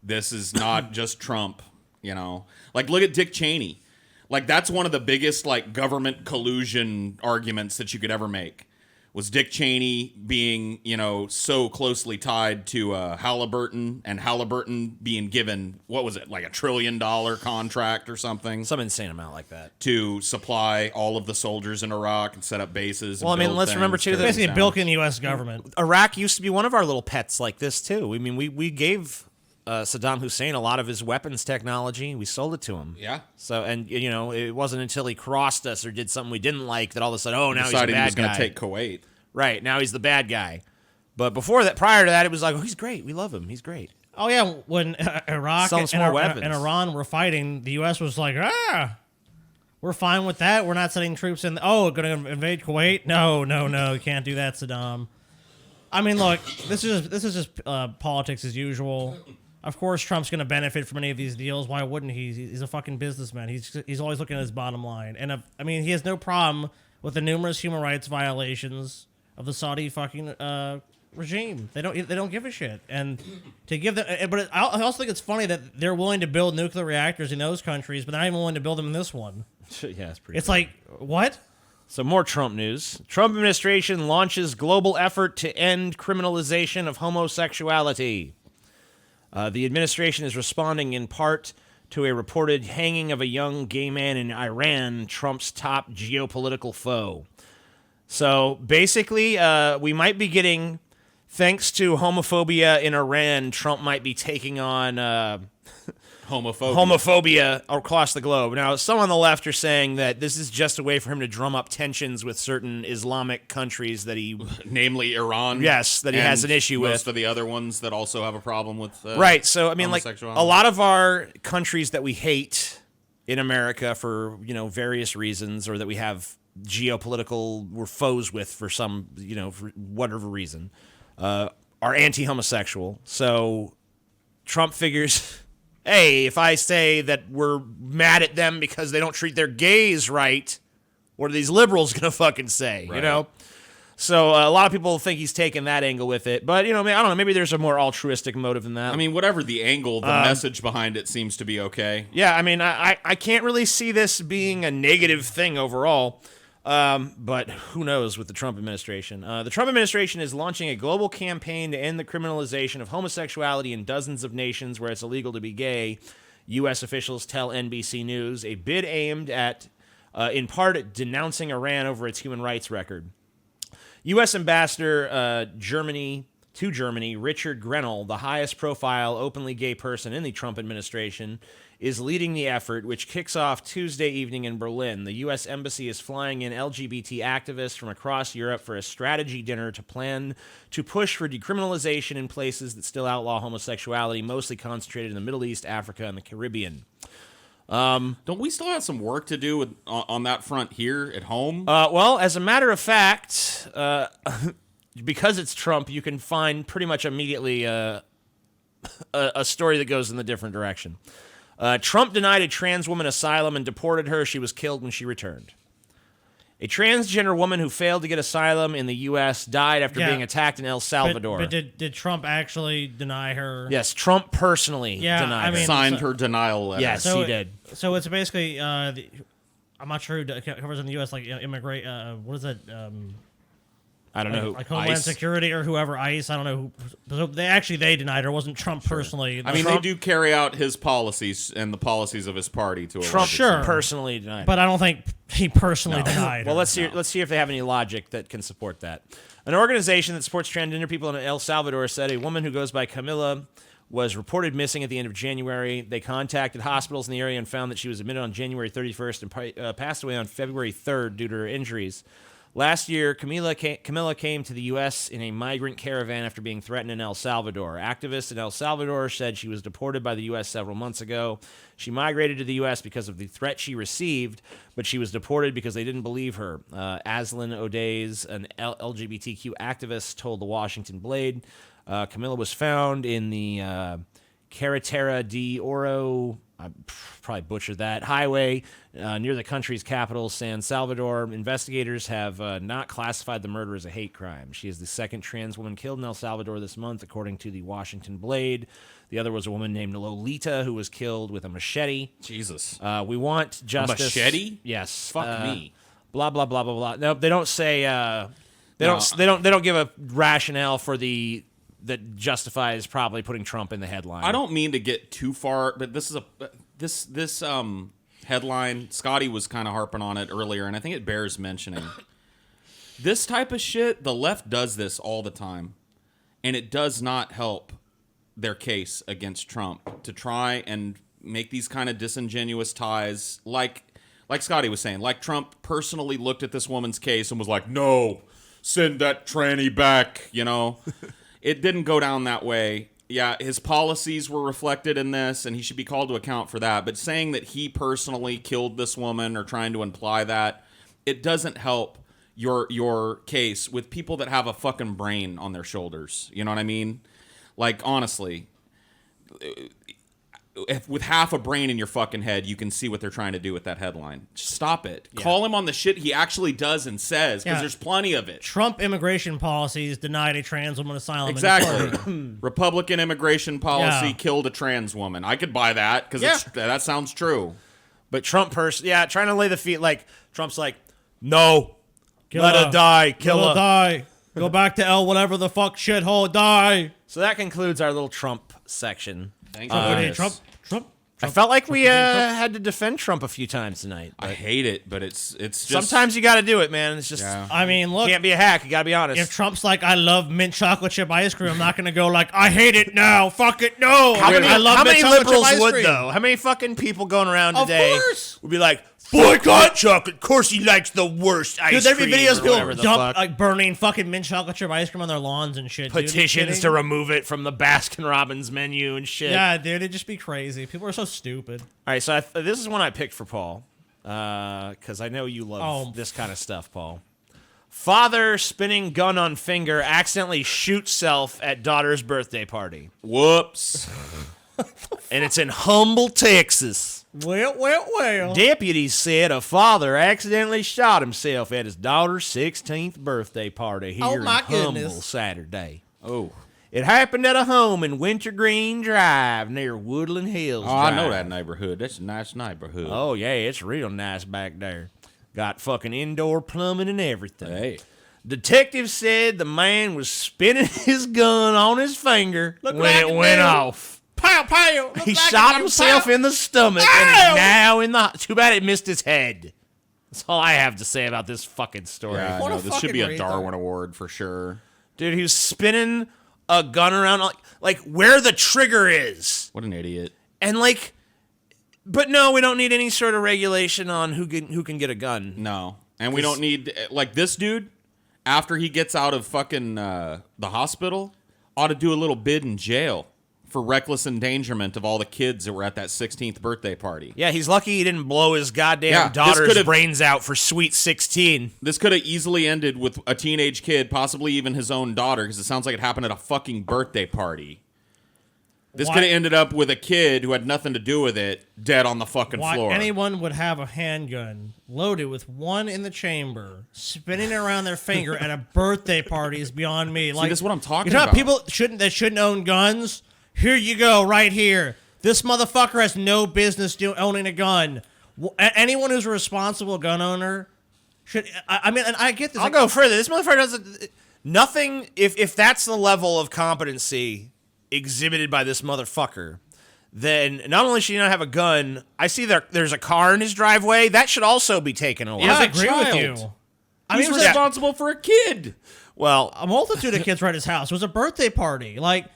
This is not just Trump, you know. Like, look at Dick Cheney. Like, that's one of the biggest like government collusion arguments that you could ever make. Was Dick Cheney being, you know, so closely tied to Halliburton, and Halliburton being given, what was it, like $1 trillion contract or something Some insane amount like that. to supply all of the soldiers in Iraq and set up bases. Well, I and mean, build let's remember, things, too, tear that- things Basically down. bilking the U.S. government. Iraq used to be one of our little pets like this too. I mean, we gave Saddam Hussein a lot of his weapons technology. We sold it to him. Yeah. So, and you know, it wasn't until he crossed us or did something we didn't like that all of a sudden, oh, now he's a Decided he was bad going guy. to take Kuwait. Right, now he's the bad guy. But before that, prior to that, it was like, oh, he's great. We love him. He's great. Oh yeah, when Iraq Sell and, some more and weapons. Iran were fighting, the U.S. was like, we're fine with that. We're not sending troops in. Oh, going to invade Kuwait? No, you can't do that, Saddam. I mean, look, this is just politics as usual. Of course, Trump's going to benefit from any of these deals. Why wouldn't he? He's a fucking businessman. He's always looking at his bottom line. And he has no problem with the numerous human rights violations of the Saudi fucking regime. They don't give a shit. And to give them, but I also think it's funny that they're willing to build nuclear reactors in those countries, but they're not even willing to build them in this one. Yeah, it's pretty. It's like, what? So more Trump news. Trump administration launches global effort to end criminalization of homosexuality. The administration is responding in part to a reported hanging of a young gay man in Iran, Trump's top geopolitical foe. So basically, we might be getting, thanks to homophobia in Iran, Trump might be taking on homophobia across the globe. Now, some on the left are saying that this is just a way for him to drum up tensions with certain Islamic countries that he, namely Iran. yes, that he has and an issue most with. of the other ones that also have a problem with Right. So, I mean, like homosexuality. a lot of our countries that we hate in America for, various reasons, or that we have we're foes with for some, for whatever reason, are anti-homosexual. So Trump figures, hey, if I say that we're mad at them because they don't treat their gays right, what are these liberals going to fucking say, Right. So a lot of people think he's taking that angle with it. But, I don't know, maybe there's a more altruistic motive than that. I mean, whatever the angle, the message behind it seems to be okay. Yeah, I mean, I can't really see this being a negative thing overall. But who knows with the Trump administration. The Trump administration is launching a global campaign to end the criminalization of homosexuality in dozens of nations where it's illegal to be gay, U.S. officials tell NBC News, a bid aimed at, in part, at denouncing Iran over its human rights record. U.S. Ambassador to Germany, Richard Grenell, the highest profile openly gay person in the Trump administration, is leading the effort, which kicks off Tuesday evening in Berlin. The U.S. Embassy is flying in LGBT activists from across Europe for a strategy dinner to plan to push for decriminalization in places that still outlaw homosexuality, mostly concentrated in the Middle East, Africa, and the Caribbean. Don't we still have some work to do on that front here at home? Well, as a matter of fact, because it's Trump, you can find pretty much immediately a story that goes in the different direction. Trump denied a trans woman asylum and deported her. She was killed when she returned. A transgender woman who failed to get asylum in the U.S. died after Yeah. being attacked in El Salvador. But did Trump actually deny her? Yes, Trump personally Yeah, denied I her. mean- Signed so- her denial letter. Yes, he did. So it's basically, I'm not sure who covers in the U.S. like immigrate. What is that? I don't know. Like Homeland ICE? Security or whoever, ICE. I don't know who. So they denied her. It wasn't Trump personally. I mean, Trump, they do carry out his policies and the policies of his party to a Trump large Sure. extent. personally denied. but I don't think he personally denied her. Well, let's see if they have any logic that can support that. An organization that supports transgender people in El Salvador said a woman who goes by Camila was reported missing at the end of January. They contacted hospitals in the area and found that she was admitted on January 31st and passed away on February 3rd due to her injuries. Last year, Camilla came to the U.S. in a migrant caravan after being threatened in El Salvador. Activists in El Salvador said she was deported by the U.S. several months ago. She migrated to the U.S. because of the threat she received, but she was deported because they didn't believe her. Aslan O'Days, an LGBTQ activist, told the Washington Blade. Camilla was found in the Carretera de Oro, I probably butchered that, highway near the country's capital, San Salvador. Investigators have not classified the murder as a hate crime. She is the second trans woman killed in El Salvador this month, according to the Washington Blade. The other was a woman named Lolita who was killed with a machete. Jesus. We want justice. machete? Yes. Fuck me. Blah blah blah blah blah. No, they don't say. They don't give a rationale for that justifies probably putting Trump in the headline. I don't mean to get too far, but this is this headline. Scotty was kind of harping on it earlier, and I think it bears mentioning. This type of shit, the left does this all the time, and it does not help their case against Trump to try and make these kind of disingenuous ties. Like Scotty was saying, like Trump personally looked at this woman's case and was like, "No, send that tranny back," you know. It didn't go down that way. Yeah, his policies were reflected in this, and he should be called to account for that. But saying that he personally killed this woman or trying to imply that, it doesn't help your case with people that have a fucking brain on their shoulders. You know what I mean? Like, honestly, if with half a brain in your fucking head, you can see what they're trying to do with that headline. Just stop it. Yeah. Call him on the shit he actually does and says, because there's plenty of it. Trump immigration policies denied a trans woman asylum. Exactly. Republican immigration policy killed a trans woman. I could buy that because that sounds true. But Trump trying to lay the feet like Trump's like, no, let her die, kill her. Die. Go back to L whatever the fuck shithole, die. So that concludes our little Trump section. Thank you. Trump. I felt like we had to defend Trump a few times tonight. I hate it, but it's just sometimes you got to do it, man. It's just I mean, look, can't be a hack. You got to be honest. If Trump's like, I love mint chocolate chip ice cream, I'm not gonna go like, I hate it now. Fuck it, no. How many chocolate liberals chip ice would cream. though? How many fucking people going around today course. would be like, boycott chocolate? Of course, he likes the worst ice cream. Dude, there'd be videos or whatever people the dump fuck. like burning fucking mint chocolate chip ice cream on their lawns and shit. Petitions dude. to remove it from the Baskin Robbins menu and shit. Yeah, dude, it'd just be crazy. People are so stupid. All right, so this is one I picked for Paul because I know you love this kind of stuff, Paul. Father spinning gun on finger accidentally shoots self at daughter's birthday party. Whoops. And it's in Humble, Texas. Well. Deputies said a father accidentally shot himself at his daughter's 16th birthday party here in Humble Saturday. Oh. It happened at a home in Wintergreen Drive near Woodland Hills. I Drive. know that neighborhood. That's a nice neighborhood. Oh, yeah, it's real nice back there. Got fucking indoor plumbing and everything. Hey. Detectives said the man was spinning his gun on his finger when like it went off. Pow, pow. He shot himself in the stomach and is now in the... Too bad it missed his head. That's all I have to say about this fucking story. Yeah, What no, a this should be a fucking Darwin Award for sure. Dude, he was spinning a gun around like where the trigger is. What an idiot. And like... But no, we don't need any sort of regulation on who can get a gun. No. And we don't need... Like, this dude, after he gets out of fucking the hospital, ought to do a little bid in jail for reckless endangerment of all the kids that were at that 16th birthday party. Yeah, he's lucky he didn't blow his goddamn daughter's brains out for Sweet 16. This could have easily ended with a teenage kid, possibly even his own daughter, because it sounds like it happened at a fucking birthday party. This could have ended up with a kid who had nothing to do with it, dead on the fucking floor. Why anyone would have a handgun loaded with one in the chamber, spinning it around their finger at a birthday party is beyond me. Like, this is what I'm talking you know about. People shouldn't own guns. Here you go, right here. This motherfucker has no business owning a gun. Anyone who's a responsible gun owner should. I mean, and I get this. I'll go further. This motherfucker doesn't. Nothing. If that's the level of competency exhibited by this motherfucker, then not only should he not have a gun, I see there's a car in his driveway. That should also be taken away. I a agree with child. you. He's responsible for a kid. Well, A multitude of kids were at his house. It was a birthday party. Like,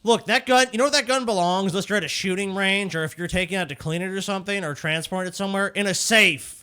look, that gun, you know where that gun belongs? Unless you're at a shooting range or if you're taking it out to clean it or something or transport it somewhere, in a safe.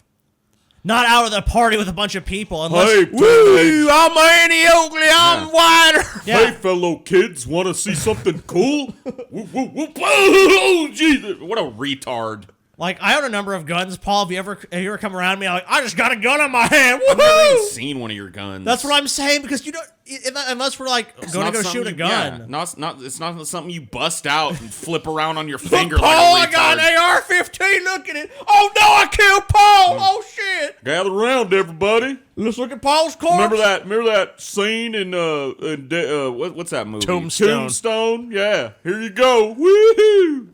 Not out of the party with a bunch of people. Unless, woo, I'm Annie Oakley, I'm wider. Yeah. Hey, fellow kids, want to see something cool? Whoop, whoop, whoop. Oh, Jesus. What a retard. Like, I own a number of guns. Paul, have you ever come around me? I'm like, I just got a gun on my hand. I've never even Woohoo! seen one of your guns. That's what I'm saying because you don't. Unless we're like It's going not to go something shoot a you- gun. Yeah, it's not something you bust out and flip around on your finger Paul, like a I got retard. an AR-15. Look at it. Oh no, I killed Paul. Oh shit. Gather around, everybody. Let's look at Paul's corpse. Remember that scene in what's that movie? Tombstone. Tombstone. Yeah. Here you go. Woohoo!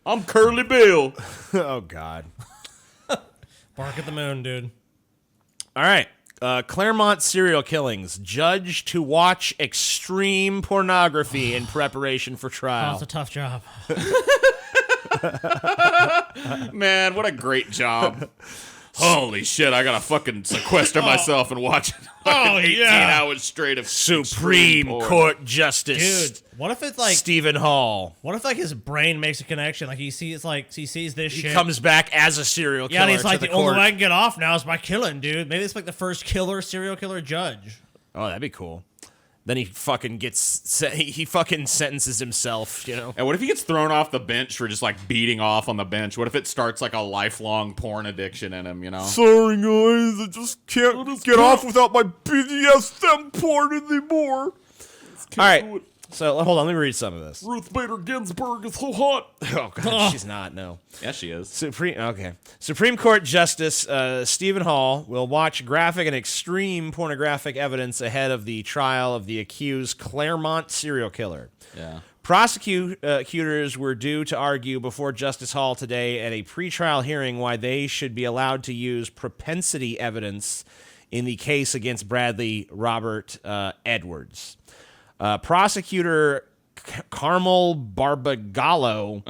I'm Curly Bill. Oh God. Bark at the moon, dude. All right. Claremont serial killings. Judge to watch extreme pornography in preparation for Oh, trial. it's a tough job. Man, what a great job. Holy shit, I gotta fucking sequester myself and watch 18 hours straight of Supreme porn. Court Justice. Dude, what if it's like Stephen Hall. what if like his brain makes a connection? Like he sees this He shit. comes back as a serial killer yeah, and he's to like the the only court. way I can get off now is by killing, dude. Maybe it's like the first serial killer judge. Oh, that'd be cool. Then he fucking he fucking sentences himself, you know? And what if he gets thrown off the bench for just like beating off on the bench? What if it starts like a lifelong porn addiction in him, you know? Sorry, guys, I just can't get off without my BDSM porn anymore. All right, so hold on, let me read some of this. Ruth Bader Ginsburg is so hot. Oh, God, she's not, no. Yeah, she is. Supreme Court Justice Stephen Hall will watch graphic and extreme pornographic evidence ahead of the trial of the accused Claremont serial killer. Yeah. Prosecutors were due to argue before Justice Hall today at a pretrial hearing why they should be allowed to use propensity evidence in the case against Bradley Robert Edwards. Prosecutor Carmel Barbagallo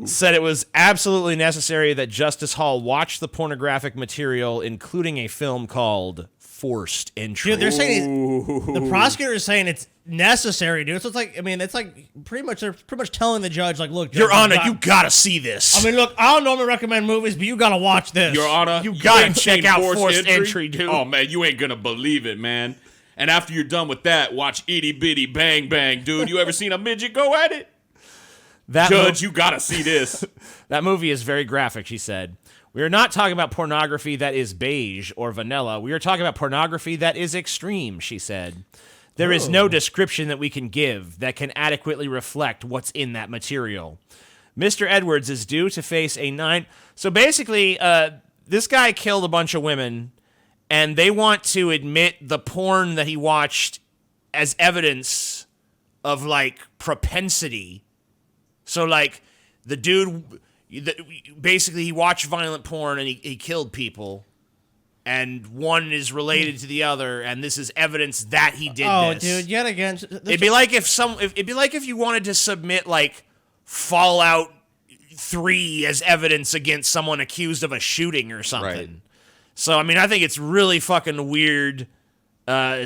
said it was absolutely necessary that Justice Hall watch the pornographic material, including a film called Forced Entry. Dude, they're saying the prosecutor is saying it's necessary, dude. So it's like, I mean, it's like they're pretty much telling the judge, like, look, Your Judge, Honor, you gotta see this. I mean, look, I don't normally recommend movies, but you gotta watch this. Your Honor, You gotta ain't check seen out Forced Entry, dude. Oh, man, you ain't gonna believe it, man. And after you're done with that, watch Itty Bitty Bang Bang, dude. You ever seen a midget go at it? Judge, you gotta see this. That movie is very graphic, she said. We are not talking about pornography that is beige or vanilla. We are talking about pornography that is extreme, she said. There is no description that we can give that can adequately reflect what's in that material. Mr. Edwards is due to face a 9... So basically, this guy killed a bunch of women, and they want to admit the porn that he watched as evidence of, like, propensity. So, like, the dude... Basically, he watched violent porn and he killed people, and one is related to the other, and this is evidence that he did Oh, this. dude, yet again. It'd be like if you wanted to submit like Fallout 3 as evidence against someone accused of a shooting or something. Right. So I mean, I think it's really fucking weird,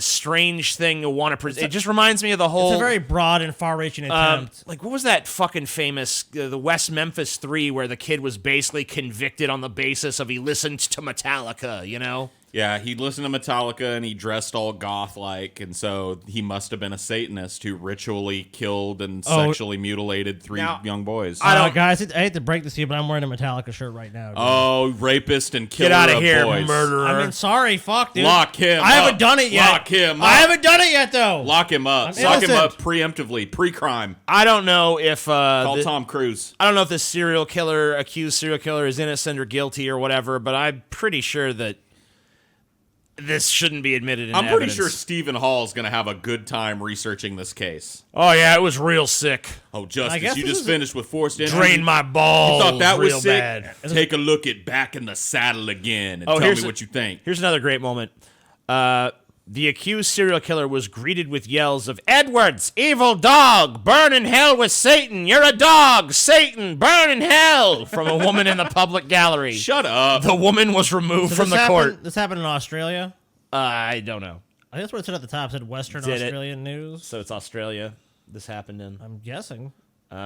strange thing to want to present. It just reminds me of the whole. It's a very broad and far-reaching attempt. Like, what was that fucking famous, the West Memphis 3, where the kid was basically convicted on the basis of he listened to Metallica, you know? Yeah, he listened to Metallica and he dressed all goth-like, and so he must have been a Satanist who ritually killed and sexually mutilated three young boys. Guys, I hate to break this to you, but I'm wearing a Metallica shirt right now. Dude. Oh, rapist and killer Get out of of here, boys. murderer. I mean, sorry, fuck, dude. Lock him I haven't up. done it yet. Lock him up. I haven't done it yet, though. Lock him up. I'm Lock him innocent. up preemptively, pre-crime. I don't know if Call Tom Cruise. I don't know if this accused serial killer is innocent or guilty or whatever, but I'm pretty sure that this shouldn't be admitted in I'm pretty evidence. sure Stephen Hall is going to have a good time researching this case. Oh yeah, it was real sick. Oh, I Justice, guess you this just is finished with forced entry. Drain my balls. You thought that was real sick? bad. Take a look at Back in the Saddle again and tell here's me what you think. Here's another great moment. The accused serial killer was greeted with yells of "Edwards, evil dog, burn in hell with Satan! You're a dog, Satan, burn in hell!" from a woman in the public gallery. Shut up. The woman was removed from the court. This happened in Australia. I don't know. I think that's what it said at the top. It said Western Did it? Australian News. So it's Australia. This happened in I'm guessing. the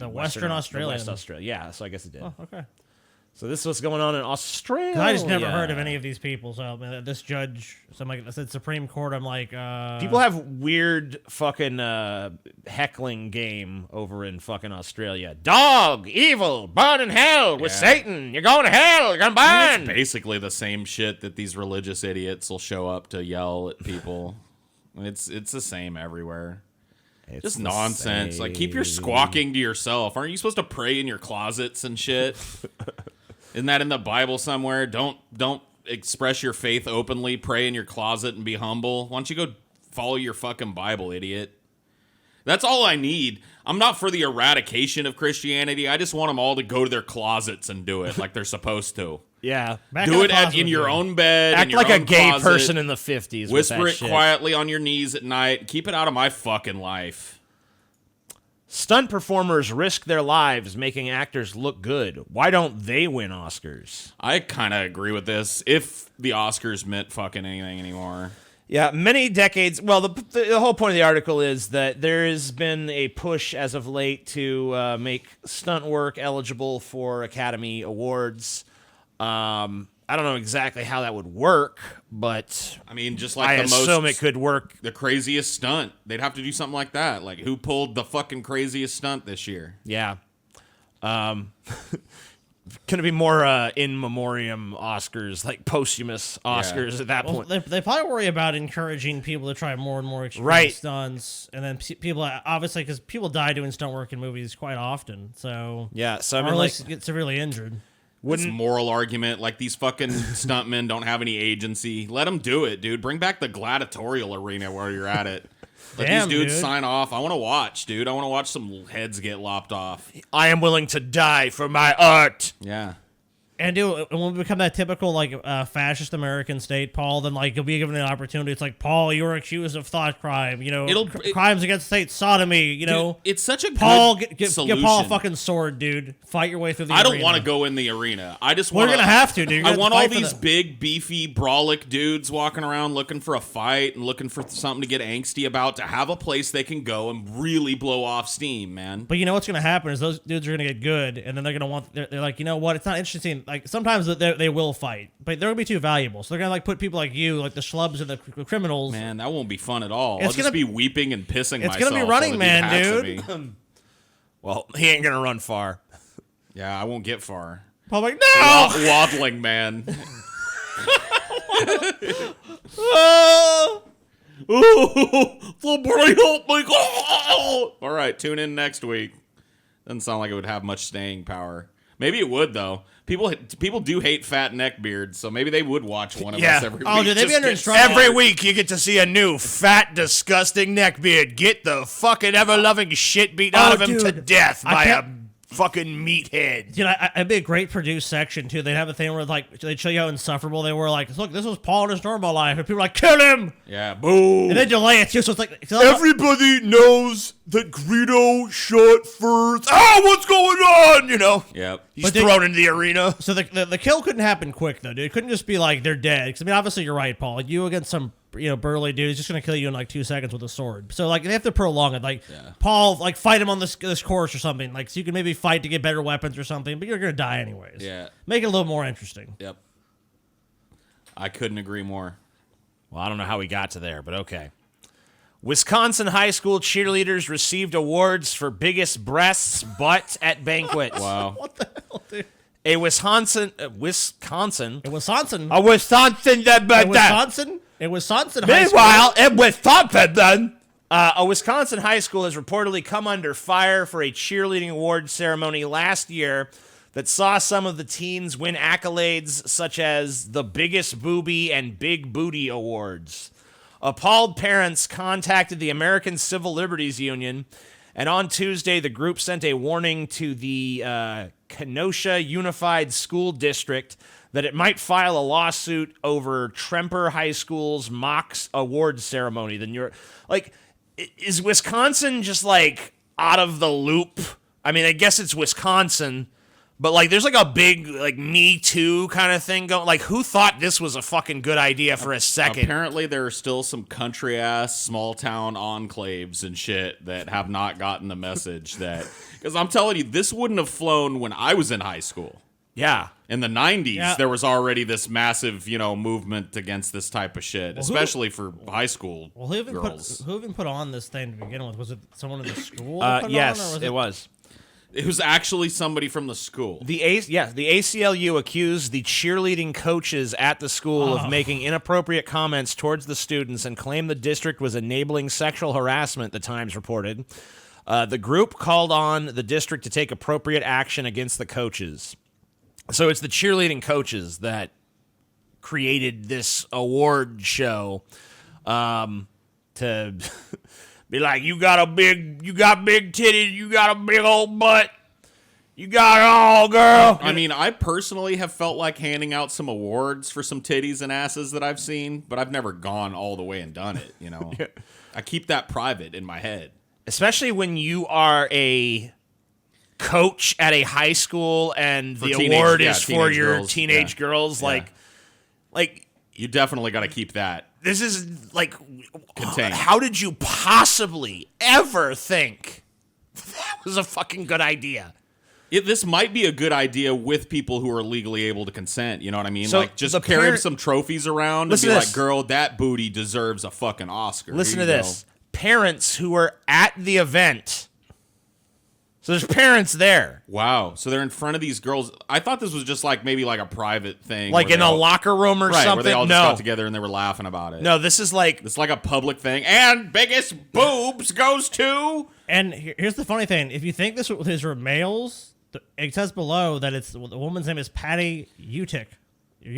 Western Australian. West Australia. Yeah, so I guess it did. Oh, okay. So this is what's going on in Australia. 'Cause I just never heard of any of these people. So this judge, so I said Supreme Court. I'm like, People have weird fucking heckling game over in fucking Australia. Dog, evil, burn in hell with Satan. You're going to hell. You're going to burn. Basically the same shit that these religious idiots will show up to yell at people. It's the same everywhere. It's Just the nonsense. Like, keep your same. squawking to yourself. Aren't you supposed to pray in your closets and shit? Isn't that in the Bible somewhere? Don't express your faith openly. Pray in your closet and be humble. Why don't you go follow your fucking Bible, idiot? That's all I need. I'm not for the eradication of Christianity. I just want them all to go to their closets and do it like they're supposed to. Yeah. back in Do the it closet in with your you. own bed. in Act your like a own gay closet. person in the 50s. Whisper with that it shit. quietly on your knees at night. Keep it out of my fucking life. Stunt performers risk their lives making actors look good. Why don't they win Oscars? I kind of agree with this. If the Oscars meant fucking anything anymore. Yeah, many decades. Well, the whole point of the article is that there has been a push as of late to make stunt work eligible for Academy Awards. I I don't know exactly how that would work, but I mean, just like I the assume most, it could work. the craziest stunt. They'd have to do something like that. Like, who pulled the fucking craziest stunt this year? Yeah. Going to be more in memoriam Oscars, like posthumous Oscars at that Well, point. they probably worry about encouraging people to try more and more extreme Right. stunts, and then people obviously because people die doing stunt work in movies quite often. So Yeah, so I or mean, at like, least get severely injured. This moral argument, like these fucking stuntmen don't have any agency. Let them do it, dude. Bring back the gladiatorial arena where you're at it. Let Damn, these dudes dude. sign off. I want to watch, dude. I want to watch some heads get lopped off. I am willing to die for my art. Yeah. And dude, when we become that typical like fascist American state, Paul, then like you'll be given an opportunity. It's like, Paul, you were accused of thought crime. You know, crimes against state, sodomy. You know, Dude, it's such a Paul, good get solution. Paul a fucking sword, dude. Fight your way through the I don't arena. want to go in the arena. I just Well, want you're gonna have to, dude. You're gonna I have to want all fight for these the- big, beefy, brolic dudes walking around looking for a fight and looking for something to get angsty about to have a place they can go and really blow off steam, man. But you know what's going to happen is those dudes are going to get good, and then they're going to want. They're like, you know what? It's not interesting. Like sometimes they will fight, but they're going to be too valuable. So they're going to like put people like you, like the schlubs and the criminals. Man, that won't be fun at all. It's I'll just gonna be weeping and pissing it's myself. gonna be while Running the Man, hacks at dude. me. Well, he ain't going to run far. Yeah, I won't get far. Paul like, no. Waddling man. Somebody help me! All right, tune in next week. Doesn't sound like it would have much staying power. Maybe it would though. People do hate fat neck beards, so maybe they would watch one of Yeah. us every week. Oh, dude, they'd be just under get instruction. Every week you get to see a new fat, disgusting neckbeard get the fucking ever-loving shit beat out Oh, of him to dude. death I by a can't- fucking meathead. Dude, it'd be a great produced section too. They'd have a thing where like they'd show you how insufferable they were. Like, look, this was Paul in his normal life, and people were like, kill him, Yeah, boo. and then delay it too. So it's like Everybody knows that Greedo shot first. Oh, what's going on? You know, Yep. he's But they- thrown into the arena. So the kill couldn't happen quick though, dude. It couldn't just be like they're dead. Because I mean, obviously you're right, Paul. Like, you against some burly dude, he's just gonna kill you in like 2 seconds with a sword. So like they have to prolong it. Like Paul, like fight him on this course or something. Like so you can maybe fight to get better weapons or something, but you're gonna die anyways. Yeah. Make it a little more interesting. Yep. I couldn't agree more. Well, I don't know how we got to there, but okay. Wisconsin high school cheerleaders received awards for biggest breasts, butts at banquet. Wow. What the hell, dude? A Wisconsin, It was Wisconsin. a Wisconsin, It was Wisconsin. It was Wisconsin. High school. Meanwhile, in Wisconsin, a Wisconsin high school has reportedly come under fire for a cheerleading award ceremony last year that saw some of the teens win accolades such as the Biggest Booby and Big Booty awards. Appalled parents contacted the American Civil Liberties Union, and on Tuesday, the group sent a warning to the Kenosha Unified School District that it might file a lawsuit over Tremper High School's mock awards ceremony. Is Wisconsin just like out of the loop? I mean, I guess it's Wisconsin, but like there's like a big like Me Too kind of thing going. Like, who thought this was a fucking good idea for a second? Apparently, there are still some country ass small town enclaves and shit that have not gotten the message that. Because I'm telling you, this wouldn't have flown when I was in high school. Yeah. In the 90s, Yeah. there was already this massive, movement against this type of shit, especially for high school Well, who girls. even put on this thing to begin with? Was it someone in the school? that put it on, Yes, or it was. It was actually somebody from the school. The ACLU accused the cheerleading coaches at the school of making inappropriate comments towards the students and claimed the district was enabling sexual harassment, the Times reported. The group called on the district to take appropriate action against the coaches. So it's the cheerleading coaches that created this award show to be like, you got big titties, you got a big old butt, you got it all, girl. I mean, I personally have felt like handing out some awards for some titties and asses that I've seen, but I've never gone all the way and done it, I keep that private in my head. Especially when you are a coach at a high school and For the teenage- award yeah, is for teenage your girls, teenage yeah. girls. Yeah. Like You definitely got to keep that. this is like, Contained. how did you possibly ever think that was a fucking good idea? This might be a good idea with people who are legally able to consent. You know what I mean? So like, just the carry parent- some trophies around and Listen be to like, this. girl, that booty deserves a fucking Oscar. Listen Here to you this. Parents who were at the event. So there's parents there. go. Wow. So they're in front of these girls. I thought this was just like maybe like a private thing. Like where in they a all- locker room or right, something. where they all just no. got together and they were laughing about it. No, this is like It's like a public thing. And biggest boobs goes to... And here's the funny thing: if you think these were males, it says below that the woman's name is Patty Utic.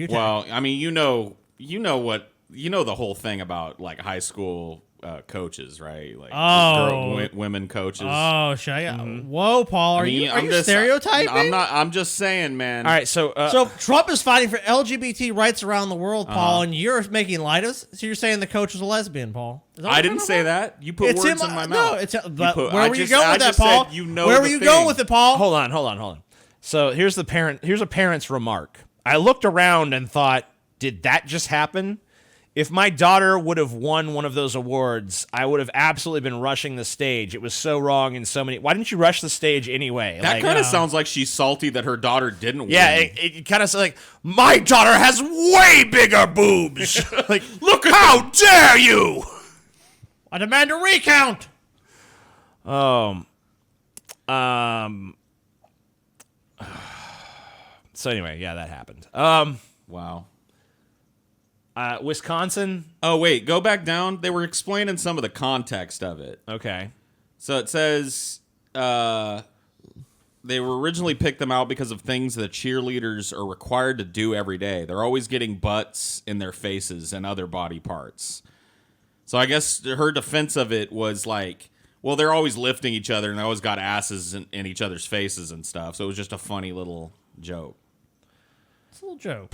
Well, I mean, you know the whole thing about like high school coaches, right? Like women coaches. Oh, should I? Whoa, Paul, are you stereotyping? I'm just saying, man. all right. So So Trump is fighting for LGBT rights around the world, Paul, and you're making light of us. So you're saying the coach was a lesbian, Paul? Is that what I you're didn't talking say about? that. You put words in my mouth. No, it's but put- where I were you just- going I with that, just said Paul? you know where the were you thing. going with it, Paul? hold on. So here's a parent's remark. I looked around and thought, did that just happen? If my daughter would have won one of those awards, I would have absolutely been rushing the stage. It was so wrong in so many. Why didn't you rush the stage anyway? That Like, kind of sounds like she's salty that her daughter didn't yeah, win. it kind of sounds like my daughter has way bigger boobs. Like, look, how dare you? I demand a recount. So anyway, yeah, that happened. Wow. Wisconsin. Oh, wait. Go back down. They were explaining some of the context of it. Okay. So it says they were originally picked them out because of things that cheerleaders are required to do every day. They're always getting butts in their faces and other body parts. So I guess her defense of it was like, well, they're always lifting each other and they always got asses in each other's faces and stuff. So it was just a funny little joke. It's a little joke.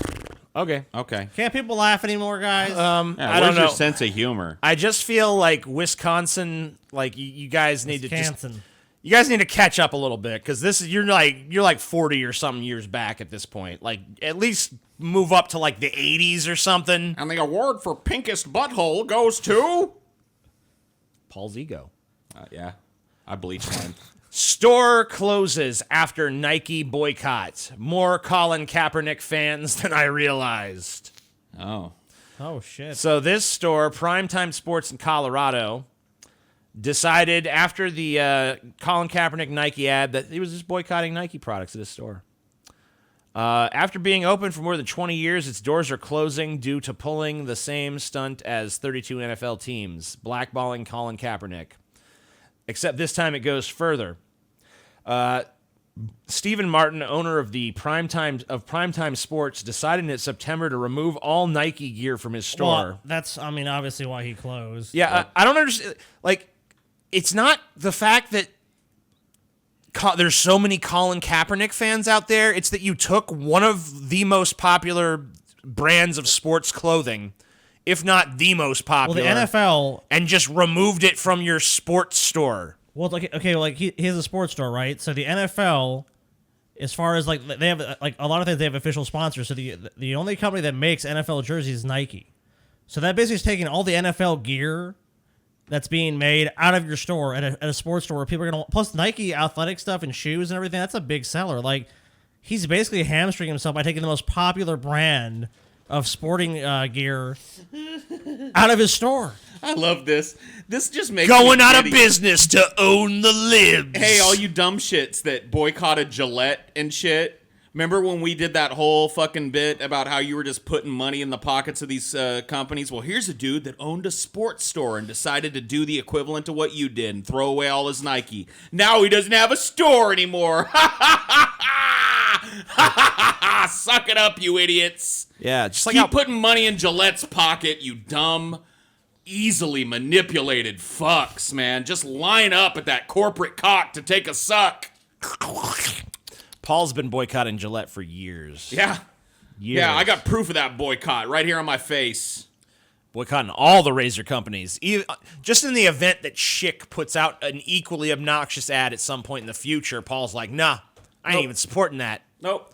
Okay. Okay. Can't people laugh anymore, guys? Yeah, I where's don't know. your sense of humor? I just feel like Wisconsin, like you guys need to Wisconsin. you guys need to catch up a little bit because this is you're like 40 or something years back at this point. Like at least move up to like the 80s or something. And the award for pinkest butthole goes to... Paul's ego. Yeah, I bleached mine. Store closes after Nike boycott. More Colin Kaepernick fans than I realized. Oh. Oh shit. So this store, Primetime Sports in Colorado, decided after the Colin Kaepernick Nike ad that he was just boycotting Nike products at his store. After being open for more than 20 years, its doors are closing due to pulling the same stunt as 32 NFL teams, blackballing Colin Kaepernick. Except this time it goes further. Stephen Martin, owner of the Primetime Sports, decided in September to remove all Nike gear from his store. Well, that's obviously why he closed. Yeah, I don't understand. Like, it's not the fact that there's so many Colin Kaepernick fans out there. It's that you took one of the most popular brands of sports clothing, if not the most Well, popular, the NFL. and just removed it from your sports store. Well, he has a sports store, right? So the NFL, as far as like they have like a lot of things, they have official sponsors. So the only company that makes NFL jerseys is Nike. So that basically is taking all the NFL gear that's being made out of your store at a sports store where people are gonna plus Nike athletic stuff and shoes and everything. That's a big seller. Like he's basically hamstringing himself by taking the most popular brand of sporting gear out of his store. I love this. This just makes Going me out of giddy. business to own the libs. Hey, all you dumb shits that boycotted Gillette and shit. Remember when we did that whole fucking bit about how you were just putting money in the pockets of these companies? Well, here's a dude that owned a sports store and decided to do the equivalent to what you did and throw away all his Nike. Now he doesn't have a store anymore. Suck it up, you idiots. Yeah, just like Keep how putting money in Gillette's pocket, you dumb, easily manipulated fucks, man. Just line up at that corporate cock to take a suck. Paul's been boycotting Gillette for years. Yeah. Years. Yeah, I got proof of that boycott right here on my face. Boycotting all the razor companies. Just in the event that Schick puts out an equally obnoxious ad at some point in the future, Paul's like, nah, I ain't even supporting that. Nope.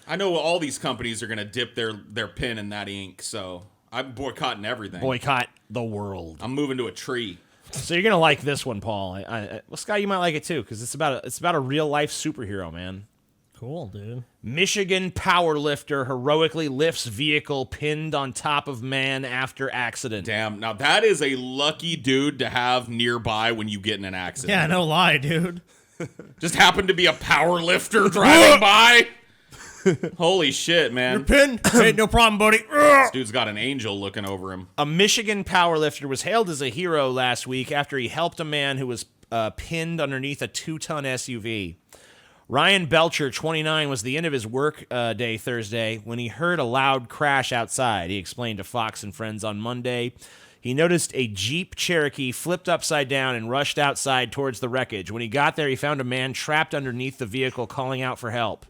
I know all these companies are going to dip their pen in that ink, so I'm boycotting everything. Boycott the world. I'm moving to a tree. So you're gonna like this one, Paul. Well, Scott, you might like it too, because it's about a real life superhero, man. Cool, dude. Michigan powerlifter heroically lifts vehicle pinned on top of man after accident. Damn, now that is a lucky dude to have nearby when you get in an accident. Yeah, no lie, dude. Just happened to be a power lifter driving by. Holy shit, man. Pin? Hey, no problem, buddy. This dude's got an angel looking over him. A Michigan powerlifter was hailed as a hero last week after he helped a man who was pinned underneath a 2-ton SUV. Ryan Belcher, 29, was the end of his work day Thursday when he heard a loud crash outside. He explained to Fox and Friends on Monday. He noticed a Jeep Cherokee flipped upside down and rushed outside towards the wreckage. When he got there, he found a man trapped underneath the vehicle calling out for help.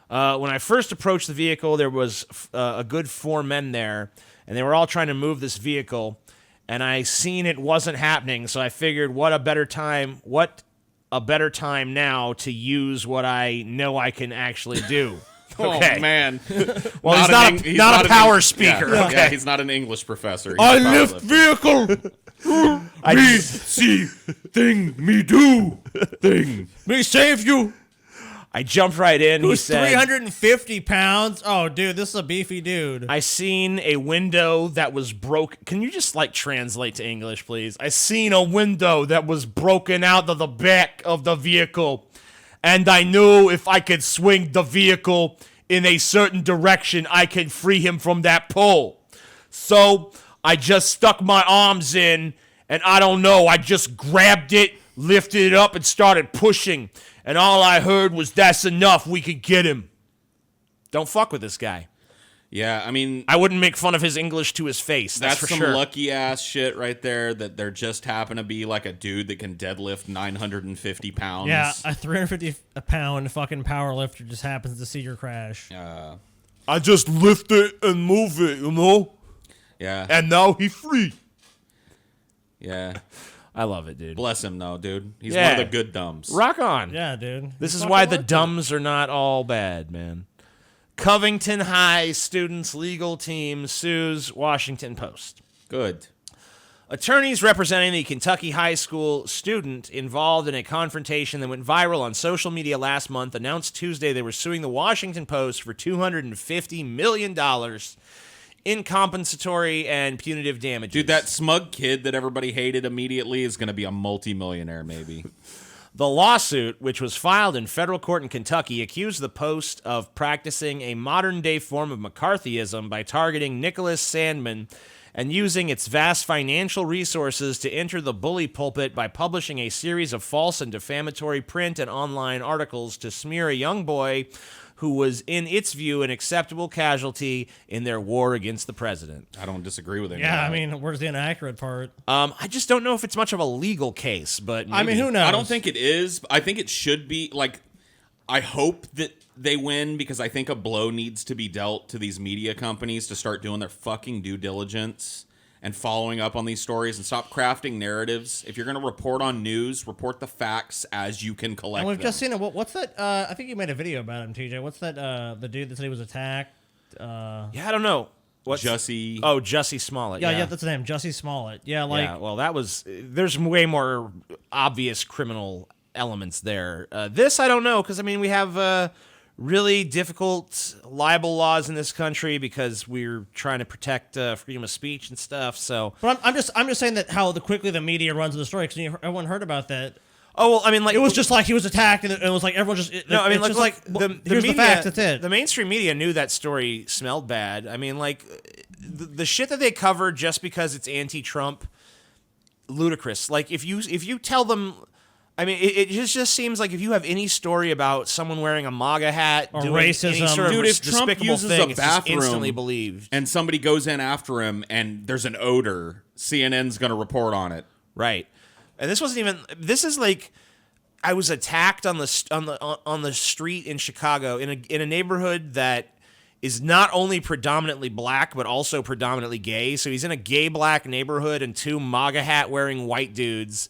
When I first approached the vehicle, there was a good 4 men there, and they were all trying to move this vehicle, and I seen it wasn't happening, so I figured what a better time now to use what I know I can actually do. Okay. Oh, man. Well, he's not a power speaker. Yeah, Okay. yeah, he's not an English professor. He's I a power lift lifter. vehicle. I See thing, me do thing. Me save you. I jumped right in. He Who's said, 350 pounds? Oh, dude, this is a beefy dude. I seen a window that was broke. Can you just translate to English, please? I seen a window that was broken out of the back of the vehicle, and I knew if I could swing the vehicle in a certain direction, I could free him from that pole. So I just stuck my arms in, and I don't know, I just grabbed it, lifted it up, and started pushing. And all I heard was, "That's enough, we could get him." Don't fuck with this guy. Yeah, I mean, I wouldn't make fun of his English to his face. That's for some sure. lucky ass shit right there that there just happen to be like a dude that can deadlift 950 pounds. Yeah, a 350 pound fucking power lifter just happens to see your crash. I just lift it and move it, you know? Yeah. And now he's free. Yeah. I love it, dude. Bless him, though, dude. He's Yeah. one of the good dumbs. Rock on. Yeah, dude. This He's is why fucking the worth it. dumbs are not all bad, man. Covington High students' legal team sues Washington Post. Good. Attorneys representing the Kentucky high school student involved in a confrontation that went viral on social media last month announced Tuesday they were suing the Washington Post for $250 million in compensatory and punitive damages. Dude, that smug kid that everybody hated immediately is going to be a multimillionaire, maybe. The lawsuit, which was filed in federal court in Kentucky, accused the Post of practicing a modern-day form of McCarthyism by targeting Nicholas Sandmann and using its vast financial resources to enter the bully pulpit by publishing a series of false and defamatory print and online articles to smear a young boy who was, in its view, an acceptable casualty in their war against the president. I don't disagree with him. Yeah, I mean, where's the inaccurate part? I just don't know if it's much of a legal case, but I mean, maybe. who knows? I don't think it is. I think it should be. Like, I hope that they win because I think a blow needs to be dealt to these media companies to start doing their fucking due diligence and following up on these stories and stop crafting narratives. If you're going to report on news, report the facts as you can collect And we've them. just seen it. What's that? I think you made a video about him, TJ. What's that? The dude that said he was attacked. Yeah, I don't know. What's Jussie. Oh, Jussie Smollett. Yeah, that's his name, Jussie Smollett. Yeah, like yeah, well, that was. There's way more obvious criminal elements there. This I don't know because I mean we have really difficult libel laws in this country because we're trying to protect freedom of speech and stuff. So, But I'm just saying that how quickly the media runs the story because everyone heard about that. oh well, I mean, like It was just like he was attacked, and it was like everyone just. no, I mean, it's like, just the here's media, the facts. That's it. The mainstream media knew that story smelled bad. I mean, like the shit that they covered just because it's anti-Trump, ludicrous. Like if you tell them. I mean, it just seems like if you have any story about someone wearing a MAGA hat Or doing any racism. sort of Dude, if Trump despicable uses thing, a it's just bathroom instantly believed. and somebody goes in after him and there's an odor, CNN's going to report on it. Right. And this wasn't even. This is like I was attacked on the street in Chicago in a neighborhood that is not only predominantly black but also predominantly gay. So he's in a gay black neighborhood, and two MAGA hat wearing white dudes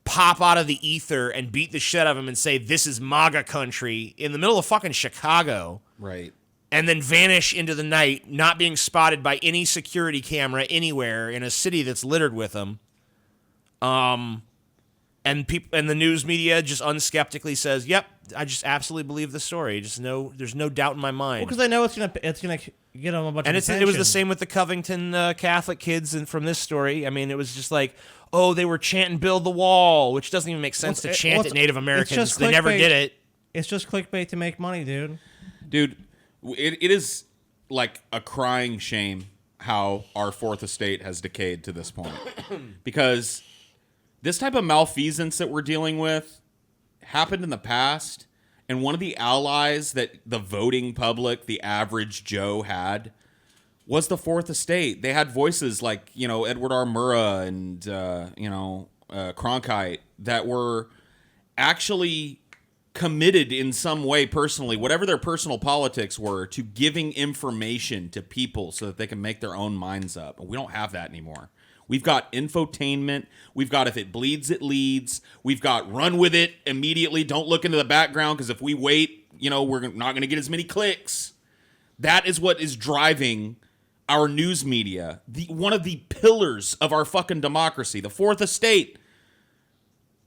pop out of the ether and beat the shit out of him and say, "This is MAGA country" in the middle of fucking Chicago. Right. And then vanish into the night, not being spotted by any security camera anywhere in a city that's littered with them. And people and the news media just unskeptically says, "Yep, I just absolutely believe the story. There's no doubt in my mind." Because they know it's gonna get them a bunch And of it was the attention. same with the Covington Catholic kids, and from this story, I mean, it was just like, oh, they were chanting "Build the Wall," which doesn't even make sense to chant at Native Americans. just They never clickbait. did it. It's just clickbait to make money, dude. Dude, it is like a crying shame how our fourth estate has decayed to this point. Because this type of malfeasance that we're dealing with happened in the past, and one of the allies that the voting public, the average Joe, had was the fourth estate. They had voices like, Edward R. Murrah and, Cronkite that were actually committed in some way personally, whatever their personal politics were, to giving information to people so that they can make their own minds up. And we don't have that anymore. We've got infotainment. We've got if it bleeds, it leads. We've got run with it immediately. Don't look into the background because if we wait, we're not going to get as many clicks. That is what is driving our news media. One of the pillars of our fucking democracy, the fourth estate.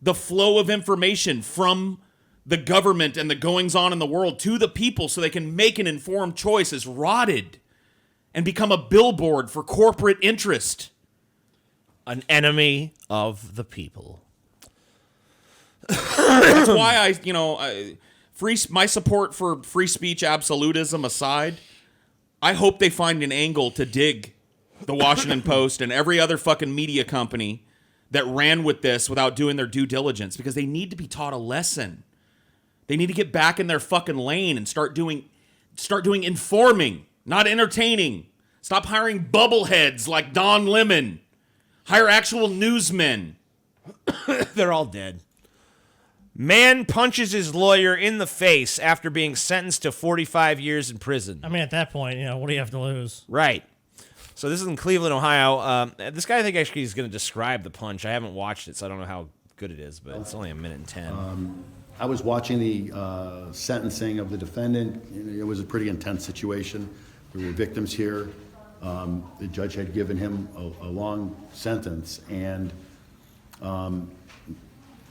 The flow of information from the government and the goings on in the world to the people so they can make an informed choice is rotted and become a billboard for corporate interest. An enemy of the people. That's why my support for free speech absolutism aside, I hope they find an angle to dig the Washington Post and every other fucking media company that ran with this without doing their due diligence, because they need to be taught a lesson. They need to get back in their fucking lane and start doing informing, not entertaining. Stop hiring bubbleheads like Don Lemon. Hire actual newsmen. They're all dead. Man punches his lawyer in the face after being sentenced to 45 years in prison. I mean, at that point, what do you have to lose? Right. So this is in Cleveland, Ohio. This guy, I think, actually is going to describe the punch. I haven't watched it, so I don't know how good it is, but it's only 1:10. I was watching the sentencing of the defendant. It was a pretty intense situation. There were victims here. The judge had given him a long sentence, and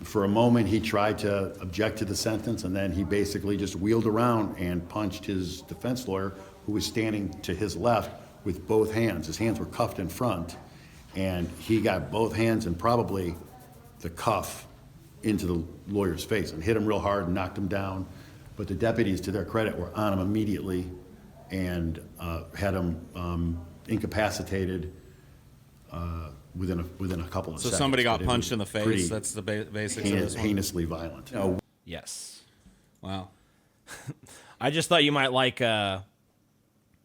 for a moment he tried to object to the sentence, and then he basically just wheeled around and punched his defense lawyer, who was standing to his left, with both hands. His hands were cuffed in front, and he got both hands and probably the cuff into the lawyer's face and hit him real hard and knocked him down. But the deputies, to their credit, were on him immediately and had him incapacitated within a couple of So seconds. somebody got But it punched was in the face. pretty That's the basics of this one. heinously violent. Yes. Wow. I just thought you might like a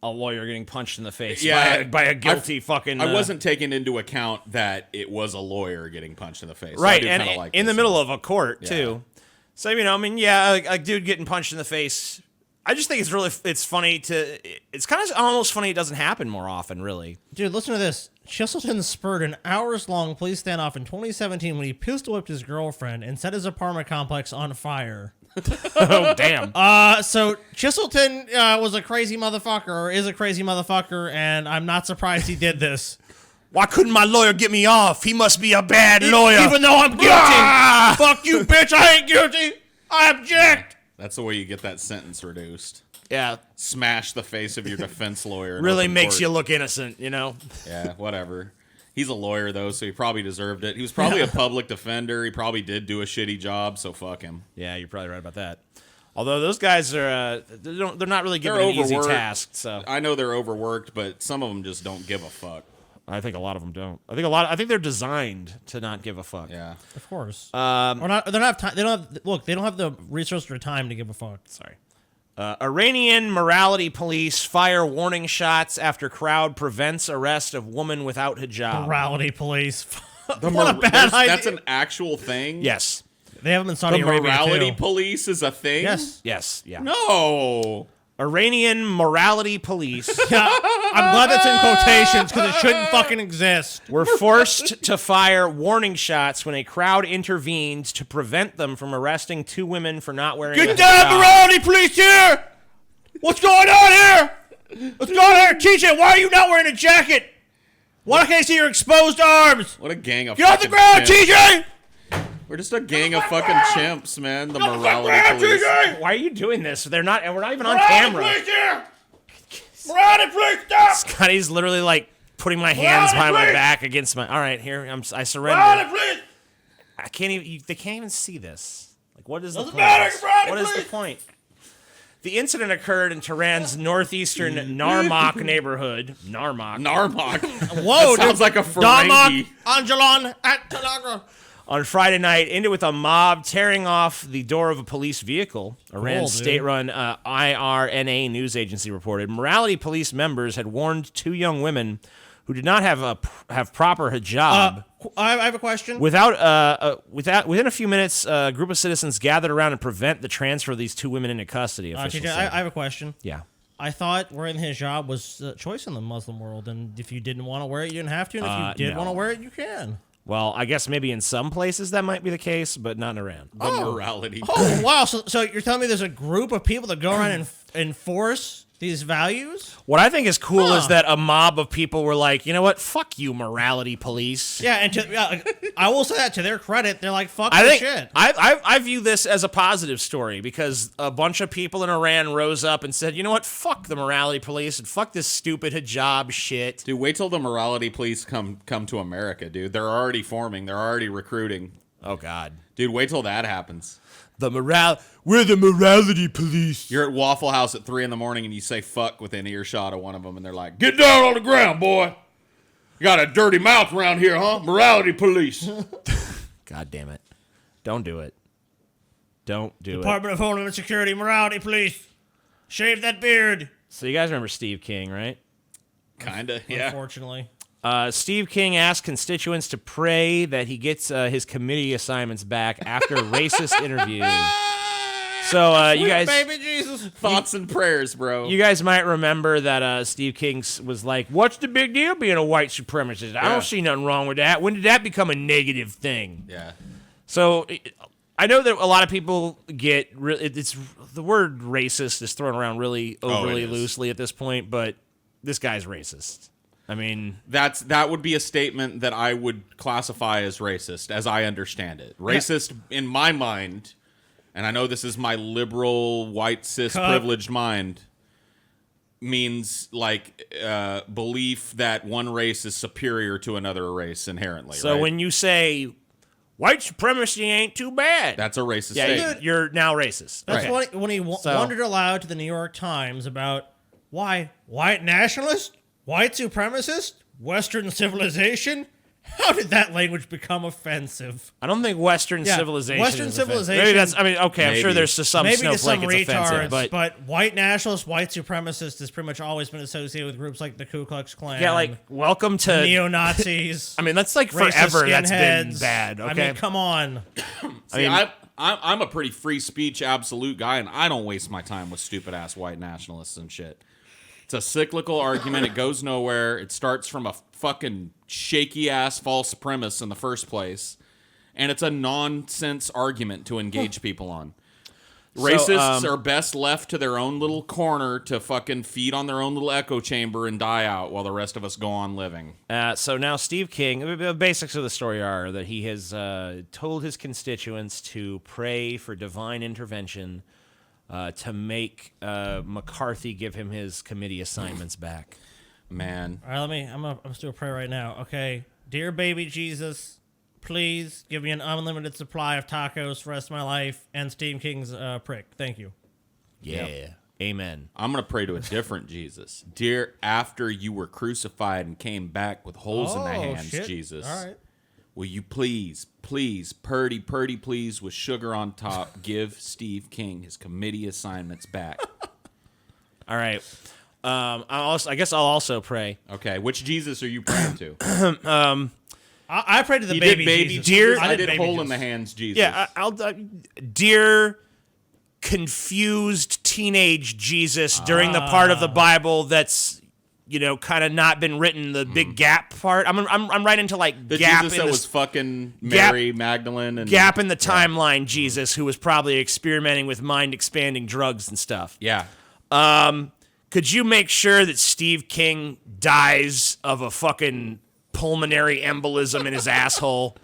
lawyer getting punched in the face Yeah, by a guilty fucking... I wasn't taking into account that it was a lawyer getting punched in the face. So I right, do and kinda like in the this middle one. of a court, too. So, a dude getting punched in the face... I just think it's funny it's kind of almost funny it doesn't happen more often, really. Dude, listen to this. Cheselton spurred an hours-long police standoff in 2017 when he pistol-whipped his girlfriend and set his apartment complex on fire. Oh, damn. So Cheselton was a crazy motherfucker, or is a crazy motherfucker, and I'm not surprised he did this. Why couldn't my lawyer get me off? He must be a bad lawyer. Even though I'm guilty. Ah! Fuck you, bitch. I ain't guilty. I object. That's the way you get that sentence reduced. Yeah, Smash the face of your defense lawyer. in really open makes court. you look innocent, Yeah, whatever. He's a lawyer, though, so he probably deserved it. He was probably a public defender. He probably did do a shitty job, so fuck him. Yeah, you're probably right about that. Although those guys are, they're not really given They're an easy overworked. task, so I know they're overworked, but some of them just don't give a fuck. I think a lot of them don't. I think they're designed to not give a fuck. Yeah. Of course. Or not, they don't have time. They don't have the resources or time to give a fuck. Sorry. Iranian morality police fire warning shots after crowd prevents arrest of woman without hijab. Morality police. The What a bad idea. That's an actual thing? Yes. They have them in Saudi The Arabia morality too. police is a thing? Yes. Yes. Yeah. No. Iranian morality police I'm glad that's in quotations because it shouldn't fucking exist. were forced to fire warning shots when a crowd intervened to prevent them from arresting two women for not wearing a Get down, hijab. morality police here! What's going on here? What's going on here? TJ, why are you not wearing a jacket? Why can't I see your exposed arms? What a gang of Get off the fucking ground, chimps. TJ! We're just a gang of fucking chimps, man. The morality police. Why are you doing this? They're not. And we're not even on camera. Morality, please stop! Scotty's literally like putting my hands behind my back against my. All right, here I surrender. I can't even. They can't even see this. Like, what is the point? What is the point? The incident occurred in Tehran's northeastern Narmak neighborhood. Narmak. Whoa, That sounds like a Damak, Ferengi. Angelon, at Talaga. On Friday night, ended with a mob tearing off the door of a police vehicle. Iran's dude. state-run IRNA news agency reported morality police members had warned two young women who did not have proper hijab. I have a question. Within a few minutes, a group of citizens gathered around to prevent the transfer of these two women into custody. Officials TJ, said. I have a question. Yeah. I thought wearing the hijab was a choice in the Muslim world, and if you didn't want to wear it, you didn't have to, and if you did no. want to wear it, you can. Well, I guess maybe in some places that might be the case, but not in Iran. The morality. Oh, wow. So you're telling me there's a group of people that go around and enforce these values? What I think is cool Huh. is that a mob of people were like, you know what? Fuck you, morality police. Yeah, and I will say that to their credit, they're like, fuck I this think shit. I view this as a positive story because a bunch of people in Iran rose up and said, you know what? Fuck the morality police and fuck this stupid hijab shit. Dude, wait till the morality police come to America, dude. They're already forming. They're already recruiting. Oh, God. Dude, wait till that happens. We're the morality police. You're at Waffle House at 3 a.m. and you say fuck within earshot of one of them, and they're like, "Get down on the ground, boy. You got a dirty mouth around here, huh? Morality police." God damn it. Don't do it. Don't do it. Department of Homeland Security, morality police. Shave that beard. So you guys remember Steve King, right? Kinda, yeah. Unfortunately. Steve King asked constituents to pray that he gets his committee assignments back after racist interviews. So you guys, Baby Jesus. Thoughts and prayers, bro. you guys might remember that Steve King was like, "What's the big deal being a white supremacist? I Yeah. don't see nothing wrong with that. When did that become a negative thing?" Yeah. So I know that a lot of people get it's the word racist is thrown around really overly is. loosely at this point, but this guy's racist. I mean, That would be a statement that I would classify as racist, as I understand it. Racist in my mind, and I know this is my liberal, white, cis, privileged mind, means like belief that one race is superior to another race inherently. so right? when you say white supremacy ain't too bad, That's a racist yeah, statement. you're now racist. That's Okay. when he So- wondered aloud to the New York Times about why white nationalist, white supremacist, Western civilization. How did that language become offensive? I don't think Western Yeah, civilization. Western is offensive. civilization- Maybe that's. I mean, okay, I'm sure Maybe. there's some Maybe to snowflake some it's offensive, retards, but white nationalist, white supremacist has pretty much always been associated with groups like the Ku Klux Klan. yeah, like welcome to. neo-Nazis. I mean, that's like racist forever. That's been skinheads. bad. Okay, I mean, come on. See, I'm a pretty free speech absolute guy, and I don't waste my time with stupid ass white nationalists and shit. It's a cyclical argument. It goes nowhere. It starts from a fucking shaky ass false premise in the first place, and it's a nonsense argument to engage people on. Racists are best left to their own little corner to fucking feed on their own little echo chamber and die out while the rest of us go on living. So now Steve King, the basics of the story are that he has told his constituents to pray for divine intervention to make McCarthy give him his committee assignments back. Man, All right, I'm gonna do a prayer right now. Okay, dear baby Jesus, please give me an unlimited supply of tacos for the rest of my life and Steve King's prick. Thank you. Yeah. Amen. I'm going to pray to a different Jesus. Dear, after you were crucified and came back with holes in the hands, shit. Jesus, All right. will you please, purdy, please, with sugar on top, give Steve King his committee assignments back? All right. I guess I'll also pray. Okay, which Jesus are you praying to? I prayed to the You baby did baby Jesus. Jesus. I I did baby hole in Jesus. the hands Jesus. Yeah, I'll dear confused teenage Jesus during the part of the Bible that's kind of not been written, the big gap part. I'm right into like the gap Jesus in that the was fucking Mary Magdalene and gap in the timeline Jesus who was probably experimenting with mind expanding drugs and stuff. Yeah. Could you make sure that Steve King dies of a fucking pulmonary embolism in his asshole.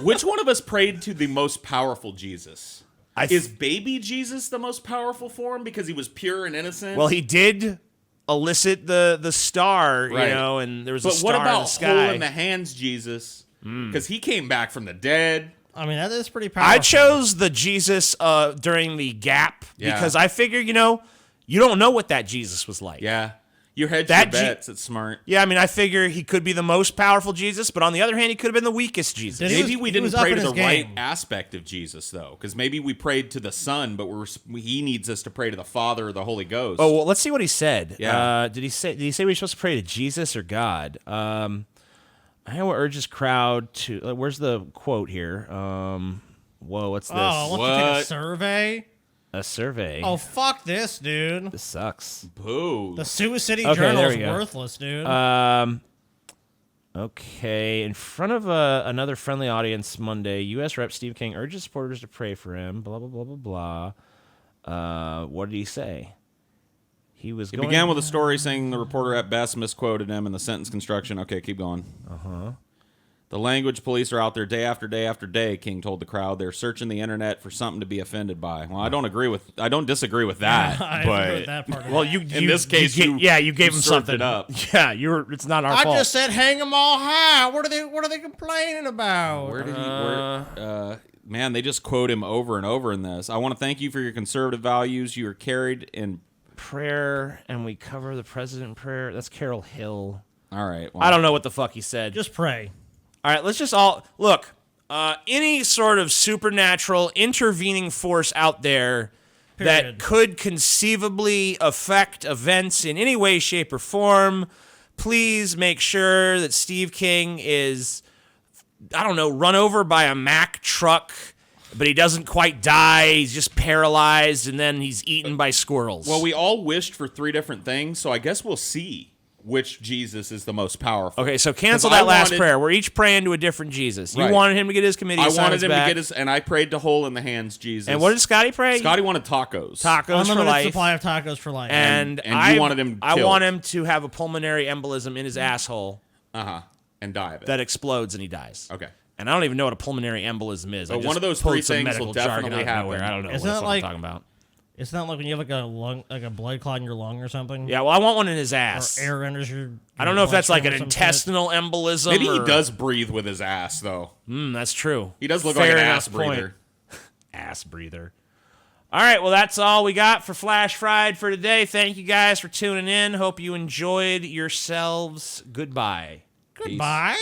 Which one of us prayed to the most powerful Jesus? I Is baby Jesus the most powerful form because he was pure and innocent? Well, he did elicit the star, Right. you know, and there was a but star what in the about sky. hole in the hands Jesus? Because he came back from the dead. I mean, that is pretty powerful. I chose the Jesus during the gap Yeah. because I figure, you know, you don't know what that Jesus was like. Yeah. You hedge That your Je- bets. It's smart. Yeah, I mean, I figure he could be the most powerful Jesus, but on the other hand, he could have been the weakest Jesus. Did he Maybe was- we he didn't was up pray in to the his right game. aspect of Jesus, though. Because maybe we prayed to the Son, but he needs us to pray to the Father or the Holy Ghost. Oh, well, let's see what he said. Yeah. Did he say we're supposed to pray to Jesus or God? Iowa urges crowd to. Where's the quote here? Whoa, what's this? Oh, wants to take a What? survey? A survey. Oh, fuck this, dude. This sucks. Boo. The Sioux City Okay, Journal there is we go. worthless, dude. Okay, in front of another friendly audience Monday, U.S. Rep. Steve King urges supporters to pray for him. Blah blah blah blah blah. What did he say? He was. It began with a story saying the reporter at best misquoted him in the sentence construction. Okay, keep going. The language police are out there day after day after day, King told the crowd. They're searching the internet for something to be offended by. Well, I don't disagree with that. I but agree with that part of Well, it. you in this case, you gave him served something. it up. Yeah, it's not our I fault. just said hang them all high. What are they complaining about? Where did he? Man, they just quote him over and over in this. I want to thank you for your conservative values. You are carried in. prayer, and we cover the president in prayer. That's Carol Hill. All right. Well, I don't know what the fuck he said. Just pray. All right, let's just all look. Any sort of supernatural intervening force out there that Period. could conceivably affect events in any way, shape, or form, please make sure that Steve King is, I don't know, run over by a Mack truck, but he doesn't quite die. He's just paralyzed, and then he's eaten by squirrels. Well, we all wished for 3 different things, so I guess we'll see which Jesus is the most powerful. Okay, so cancel 'Cause I that last wanted- prayer. We're each praying to a different Jesus. You Right. wanted him to get his committee I assignments wanted him back. to get his, and I prayed to hole in the hands Jesus. And what did Scotty pray? Scotty wanted tacos? Tacos for Unlimited life. supply of tacos for life. And And I you wanted him I killed. want him to have a pulmonary embolism in his asshole And die of it. that explodes and he dies. Okay. And I don't even know what a pulmonary embolism is. I But just one of those pulled 3 some things medical will jargon definitely out of nowhere. happen. I don't know Isn't what that the fuck like- I'm talking about. It's not like when you have like a blood clot in your lung or something. Yeah, well, I want one in his Or ass. air enters your. I don't know if that's like an bloodstream or some shit. intestinal embolism. Maybe he or- does breathe with his ass, though. That's true. He does look Fair like an enough ass point. breather. Ass breather. All right, well, that's all we got for Flash Fried for today. Thank you guys for tuning in. Hope you enjoyed yourselves. Goodbye. Goodbye.